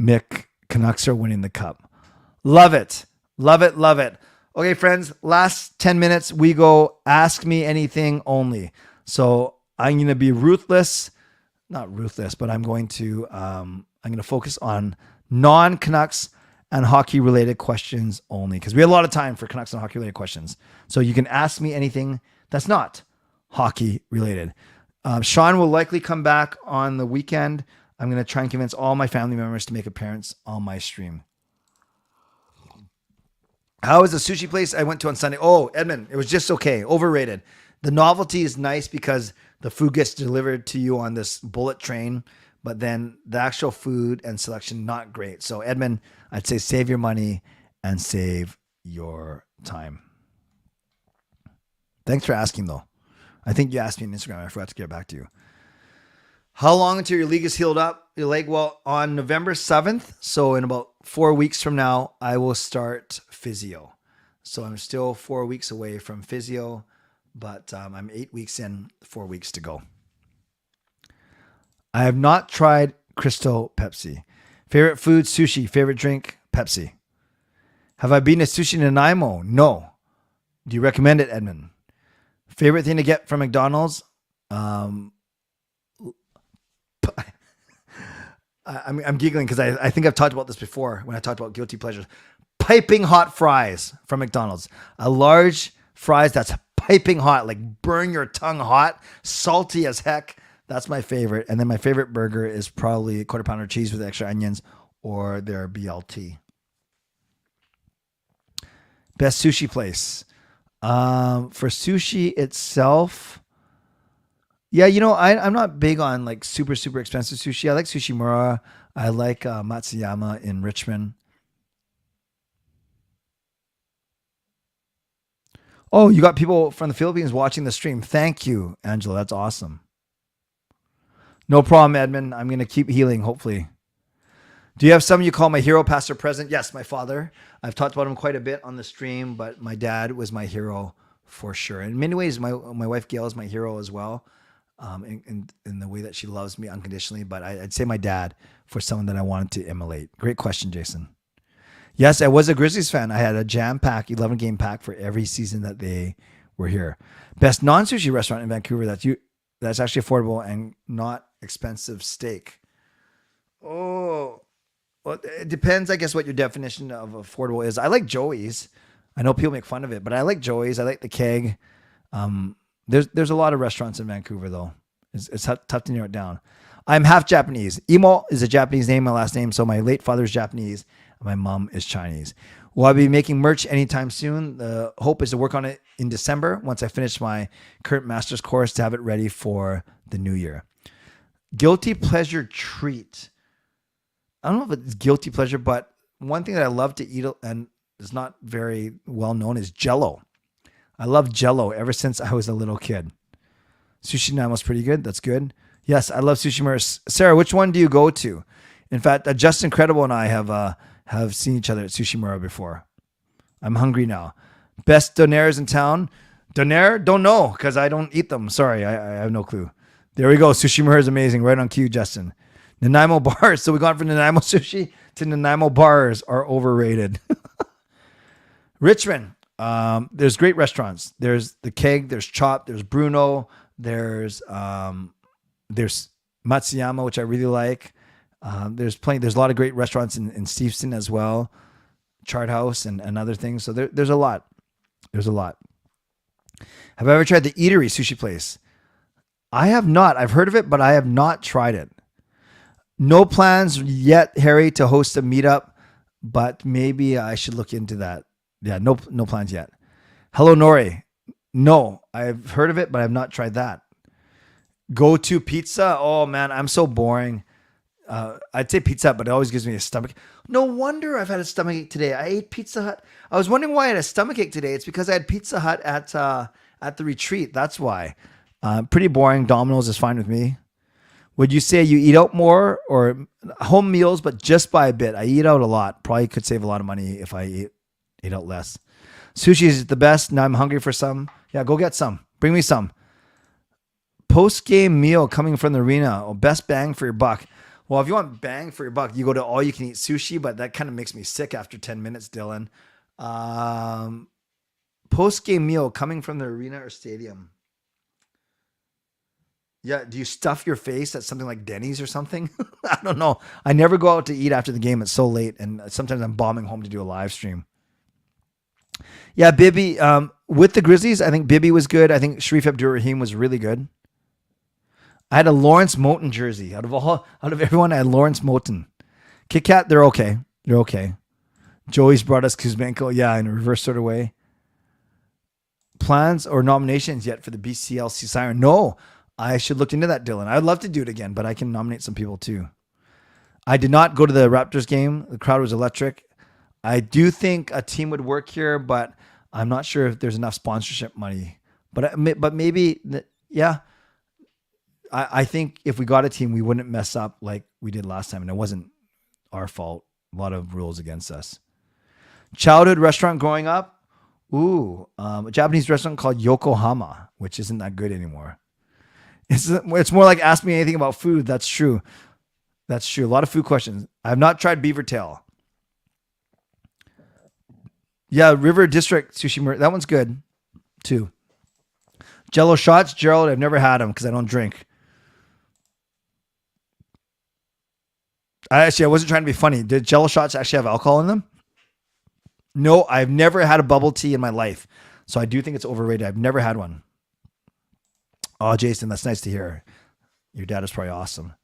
S2: Mick, Canucks are winning the cup. Love it. Love it. Love it. Okay, friends, last 10 minutes, we go Ask Me Anything only. So I'm going to be ruthless. Not ruthless, but I'm going to focus on non-Canucks and hockey-related questions only because we have a lot of time for Canucks and hockey-related questions. So you can ask me anything that's not hockey-related. Sean will likely come back on the weekend. I'm going to try and convince all my family members to make an appearance on my stream. How is the sushi place I went to on Sunday? Oh, Edmund, it was just okay. Overrated. The novelty is nice because the food gets delivered to you on this bullet train, but then the actual food and selection, not great. So Edmund, I'd say save your money and save your time. Thanks for asking though. I think you asked me on Instagram. I forgot to get back to you. How long until your league is healed up? Your leg? Well, on November 7th, so in about 4 weeks from now, I will start physio. So I'm still 4 weeks away from physio, but I'm 8 weeks in, 4 weeks to go. I have not tried Crystal Pepsi. Favorite food, sushi. Favorite drink, Pepsi. Have I been to Sushi Nanaimo? No. Do you recommend it, Edmund? Favorite thing to get from McDonald's? I'm giggling because I think I've talked about this before when I talked about guilty pleasures. Piping hot fries from McDonald's. A large fries that's piping hot, like burn your tongue hot, salty as heck. That's my favorite. And then my favorite burger is probably a quarter pounder cheese with extra onions or their BLT. Best sushi place. For sushi itself, yeah, I'm not big on like super, super expensive sushi. I like Sushimura. I like Matsuyama in Richmond. Oh, you got people from the Philippines watching the stream. Thank you, Angela. That's awesome. No problem, Edmund. I'm going to keep healing, hopefully. Do you have someone you call my hero, past or present? Yes, my father. I've talked about him quite a bit on the stream, but my dad was my hero for sure. In many ways, my wife Gail is my hero as well. In the way that she loves me unconditionally, but I'd say my dad for someone that I wanted to emulate. Great question, Jason. Yes, I was a Grizzlies fan. I had a jam pack, 11 game pack for every season that they were here. Best non-sushi restaurant in Vancouver that's actually affordable and not expensive steak. Oh, well, it depends, I guess, what your definition of affordable is. I like Joey's. I know people make fun of it, but I like Joey's. I like the Keg. There's a lot of restaurants in Vancouver, though. It's tough to narrow it down. I'm half Japanese. Imo is a Japanese name, my last name. So my late father's Japanese, and my mom is Chinese. Will I be making merch anytime soon? The hope is to work on it in December once I finish my current master's course to have it ready for the new year. Guilty pleasure treat. I don't know if it's guilty pleasure, but one thing that I love to eat and is not very well known is Jell-O. I love Jell-O ever since I was a little kid. Sushi Nanaimo's pretty good. That's good. Yes, I love Sushi. Sarah, which one do you go to? In fact, Just Incredible and I have seen each other at Sushimura before. I'm hungry now. Best donairs in town? Donair? Don't know because I don't eat them. Sorry, I have no clue. There we go. Sushimura is amazing. Right on cue, Justin. Nanaimo bars. So we gone from Nanaimo sushi to Nanaimo bars are overrated. Richmond. There's great restaurants. There's the Keg. There's Chop. There's Bruno. There's Matsuyama, which I really like. There's a lot of great restaurants in Steveston as well. Chart House and other things. So there's a lot. There's a lot. Have I ever tried the Eatery sushi place? I have not. I've heard of it, but I have not tried it. No plans yet, Harry, to host a meetup, but maybe I should look into that. Yeah, no plans yet. Hello, Nori. No, I've heard of it, but I've not tried that. Go to pizza. Oh man, I'm so boring. I'd say Pizza Hut, but it always gives me a stomach. No wonder I've had a stomach ache today. I ate Pizza Hut. I was wondering why I had a stomach ache today. It's because I had Pizza Hut at the retreat. That's why. Pretty boring. Domino's is fine with me. Would you say you eat out more or home meals, but just by a bit? I eat out a lot. Probably could save a lot of money if I ate out less. Sushi is the best. Now I'm hungry for some. Yeah, go get some. Bring me some. Post-game meal coming from the arena. Oh, best bang for your buck. Well, if you want bang for your buck, you go to all you can eat sushi, but that kind of makes me sick after 10 minutes, Dylan. Post-game meal coming from the arena or stadium. Yeah, do you stuff your face at something like Denny's or something? I don't know. I never go out to eat after the game. It's so late, and sometimes I'm bombing home to do a live stream. Yeah, Bibby. With the Grizzlies, I think Bibby was good. I think Sharif Abdur-Rahim was really good. I had a Lawrence Moten jersey. Out of everyone, I had Lawrence Moten. Kit Kat, they're okay. They're okay. Joey's brought us Kuzmenko. Yeah, in a reverse sort of way. Plans or nominations yet for the BCLC Siren? No. I should look into that, Dylan. I'd love to do it again, but I can nominate some people too. I did not go to the Raptors game. The crowd was electric. I do think a team would work here, but I'm not sure if there's enough sponsorship money. But maybe Yeah. I think if we got a team, we wouldn't mess up like we did last time. And it wasn't our fault. A lot of rules against us. Childhood restaurant growing up. Ooh, a Japanese restaurant called Yokohama, which isn't that good anymore. It's more like ask me anything about food. That's true. That's true. A lot of food questions. I have not tried beaver tail. Yeah, River District sushi. That one's good too. Jello shots, Gerald. I've never had them because I don't drink. I wasn't trying to be funny. Did Jello shots actually have alcohol in them? No, I've never had a bubble tea in my life. So I do think it's overrated. I've never had one. Oh, Jason, that's nice to hear. Your dad is probably awesome.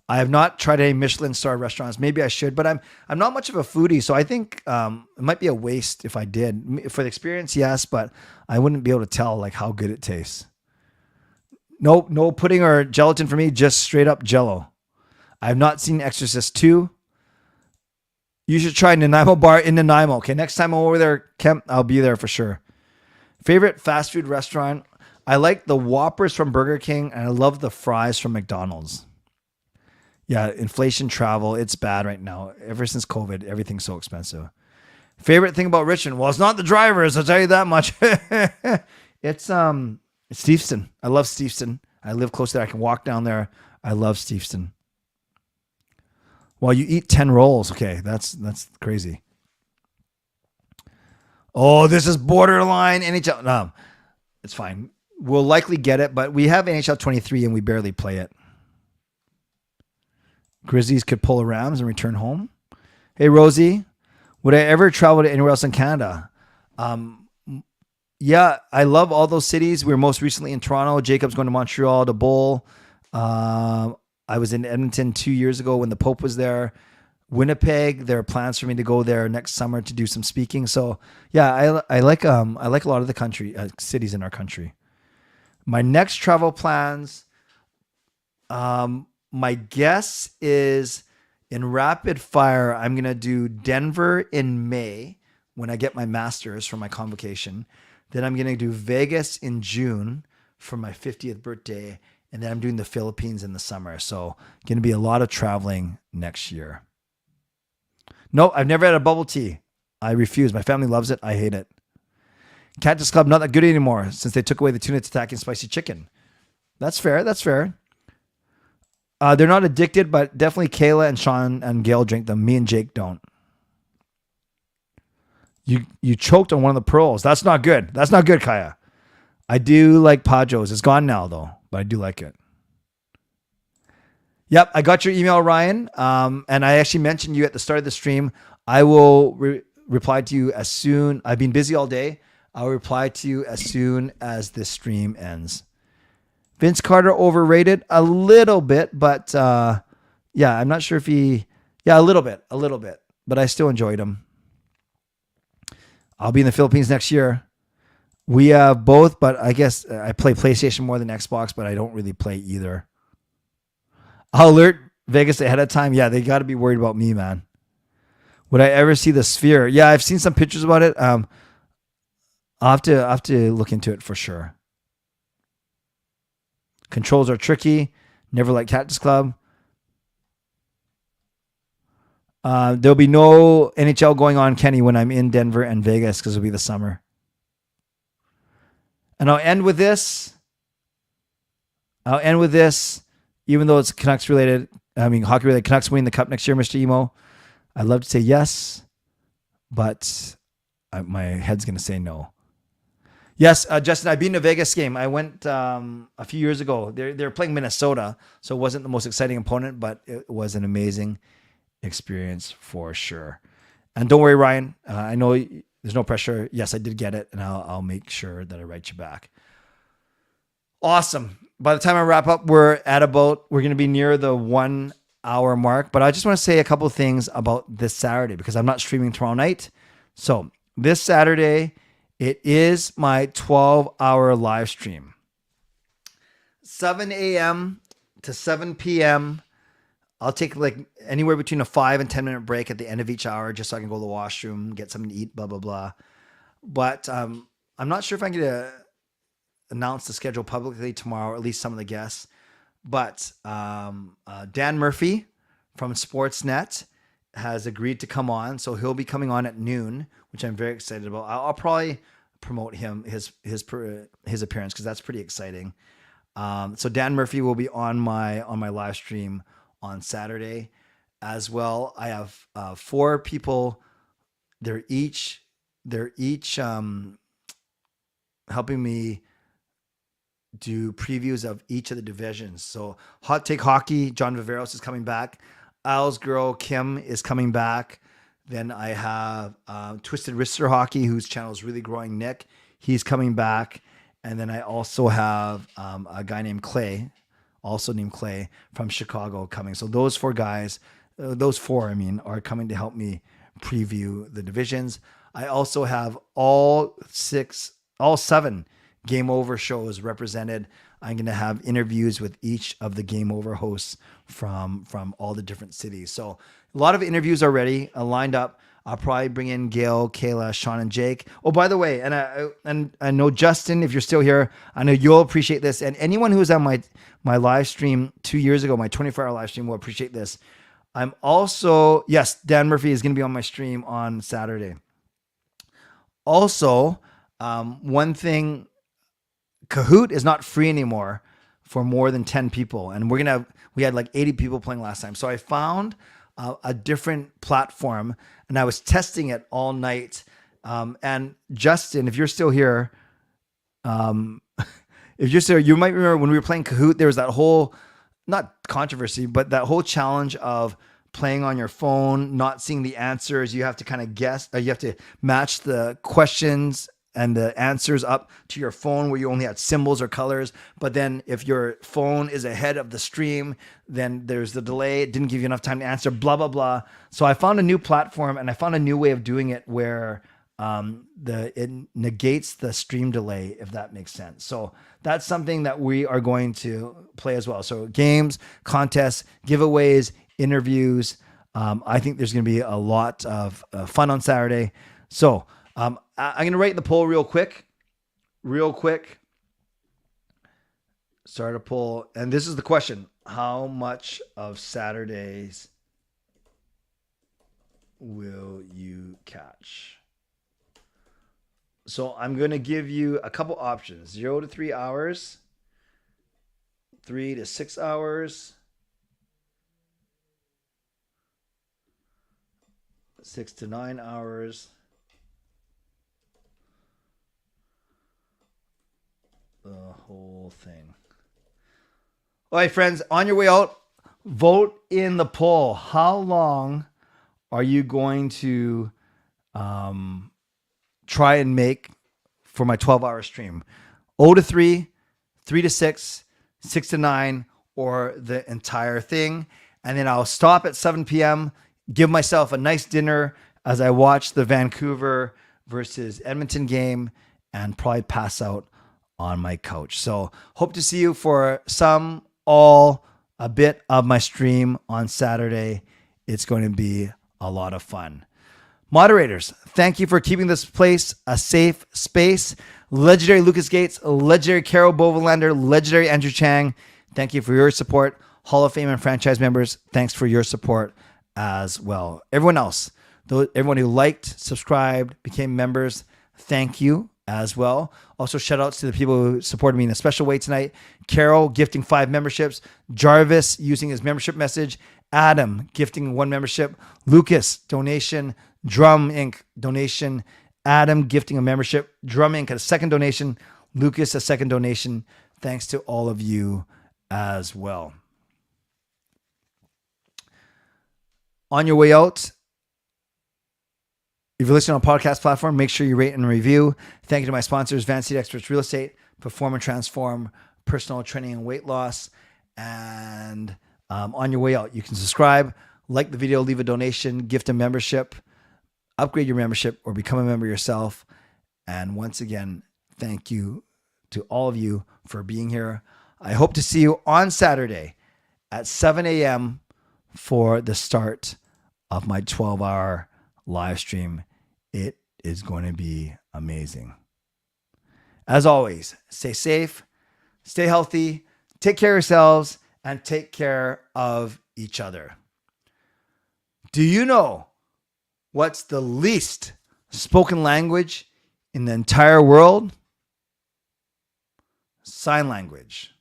S2: I have not tried any Michelin star restaurants. Maybe I should, but I'm not much of a foodie. So I think it might be a waste if I did. For the experience, yes, but I wouldn't be able to tell like how good it tastes. No pudding or gelatin for me, just straight up Jello. I have not seen Exorcist 2. You should try Nanaimo Bar in Nanaimo. Okay, next time I'm over there, Kemp, I'll be there for sure. Favorite fast food restaurant? I like the Whoppers from Burger King, and I love the fries from McDonald's. Yeah, inflation, travel, it's bad right now. Ever since COVID, everything's so expensive. Favorite thing about Richmond? Well, it's not the drivers, I'll tell you that much. It's Steveston. I love Steveston. I live close there. I can walk down there. I love Steveston. Well, you eat 10 rolls. Okay, that's crazy. Oh, this is borderline NHL. No, it's fine. We'll likely get it, but we have NHL 23 and we barely play it. Grizzlies could pull a Rams and return home. Hey, Rosie, would I ever travel to anywhere else in Canada? Yeah, I love all those cities. We were most recently in Toronto. Jacob's going to Montreal to bowl. I was in Edmonton 2 years ago when the Pope was there. Winnipeg, there are plans for me to go there next summer to do some speaking. So yeah, I like a lot of the country cities in our country. My next travel plans, my guess is in rapid fire, I'm gonna do Denver in May when I get my master's for my convocation. Then I'm gonna do Vegas in June for my 50th birthday. And then I'm doing the Philippines in the summer. So going to be a lot of traveling next year. No, I've never had a bubble tea. I refuse. My family loves it. I hate it. Cactus Club, not that good anymore since they took away the tuna tataki and spicy chicken. That's fair. That's fair. They're not addicted, but definitely Kayla and Sean and Gail drink them. Me and Jake don't. You choked on one of the pearls. That's not good. That's not good, Kaya. I do like Padros. It's gone now, though, but I do like it. Yep, I got your email, Ryan. And I actually mentioned you at the start of the stream. I will reply to you as soon. I've been busy all day. I'll reply to you as soon as this stream ends. Vince Carter overrated a little bit, but yeah, I'm not sure if a little bit, but I still enjoyed him. I'll be in the Philippines next year. We have both, but I guess I play PlayStation more than Xbox, but I don't really play either. I'll alert Vegas ahead of time. Yeah, they got to be worried about me, man. Would I ever see the Sphere? Yeah, I've seen some pictures about it. I'll have to look into it for sure. Controls are tricky. Never like Cactus Club. There'll be no NHL going on, Kenny, when I'm in Denver and Vegas because it'll be the summer. And I'll end with this. Even though it's Canucks related, hockey related. Canucks win the cup next year, Mr. Emo. I'd love to say yes, but my head's going to say no. Yes, Justin, I've been to a Vegas game. I went a few years ago. They're playing Minnesota, so it wasn't the most exciting opponent, but it was an amazing experience for sure. And don't worry, Ryan. I know there's no pressure. Yes, I did get it, and I'll make sure that I write you back. Awesome. By the time I wrap up, we're going to be near the 1 hour mark, but I just want to say a couple of things about this Saturday because I'm not streaming tomorrow night. So this Saturday, it is my 12-hour live stream. 7 a.m. to 7 p.m. I'll take like anywhere between a 5 and 10 minute break at the end of each hour just so I can go to the washroom, get something to eat, blah, blah, blah. But I'm not sure if I can get announce the schedule publicly tomorrow, or at least some of the guests. But Dan Murphy from Sportsnet has agreed to come on, so he'll be coming on at noon, which I'm very excited about. I'll probably promote his appearance because that's pretty exciting. So Dan Murphy will be on my live stream on Saturday as well. I have 4 people. They're each helping me do previews of each of the divisions. So Hot Take Hockey, John Viveros is coming back. Al's girl Kim is coming back. Then I have Twisted Wrister Hockey, whose channel is really growing. Nick, he's coming back. And then I also have a guy named Clay, also named Clay from Chicago coming. So those 4 guys, are coming to help me preview the divisions. I also have all 7 Game Over shows represented. I'm going to have interviews with each of the Game Over hosts from all the different cities. So a lot of interviews already lined up. I'll probably bring in Gail, Kayla, Sean, and Jake. Oh, by the way, and I know Justin, if you're still here, I know you'll appreciate this. And anyone who was on my live stream 2 years ago, my 24-hour live stream, will appreciate this. I'm also, yes, Dan Murphy is going to be on my stream on Saturday. Also, one thing, Kahoot is not free anymore for more than 10 people. And we had like 80 people playing last time. So I found a different platform and I was testing it all night. And Justin, if you're still here, you might remember when we were playing Kahoot, there was that whole, not controversy, but that whole challenge of playing on your phone, not seeing the answers. You have to kind of guess, you have to match the questions and the answers up to your phone where you only had symbols or colors. But then if your phone is ahead of the stream, then there's the delay. It didn't give you enough time to answer, blah, blah, blah. So I found a new platform and I found a new way of doing it where it negates the stream delay, if that makes sense. So that's something that we are going to play as well. So games, contests, giveaways, interviews. I think there's going to be a lot of fun on Saturday. So I'm going to rate the poll real quick. Start a poll. And this is the question. How much of Saturdays will you catch? So I'm going to give you a couple options. 0 to 3 hours. 3 to 6 hours. 6 to 9 hours. The whole thing. All right, friends, on your way out, vote in the poll. How long are you going to try and make for my 12-hour stream? 0 to 3, 3 to 6, 6 to 9, or the entire thing. And then I'll stop at 7 p.m., give myself a nice dinner as I watch the Vancouver versus Edmonton game, and probably pass out on my couch. So hope to see you for a bit of my stream on Saturday. It's going to be a lot of fun. Moderators, thank you for keeping this place a safe space. Legendary Lucas Gates, legendary Carol Bovenlander, legendary Andrew Chang, thank you for your support. Hall of Fame and franchise members, thanks for your support as well. Everyone else, everyone who liked, subscribed, became members, thank you as well. Also, shout outs to the people who supported me in a special way tonight. Carol gifting 5 memberships. Jarvis using his membership message. Adam gifting 1 membership. Lucas donation. Drum Inc. donation. Adam gifting a membership. Drum Inc. a second donation. Lucas a second donation. Thanks to all of you as well. On your way out, if you're listening on a podcast platform, make sure you rate and review. Thank you to my sponsors, Van City Experts Real Estate, Perform and Transform, Personal Training and Weight Loss. And on your way out, you can subscribe, like the video, leave a donation, gift a membership, upgrade your membership, or become a member yourself. And once again, thank you to all of you for being here. I hope to see you on Saturday at 7 a.m. for the start of my 12-hour live stream. It is going to be amazing. As always, stay safe, stay healthy, take care of yourselves, and take care of each other. Do you know what's the least spoken language in the entire world? Sign language.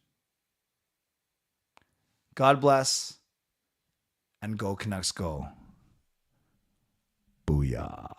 S2: God bless, and go Canucks go. Booyah.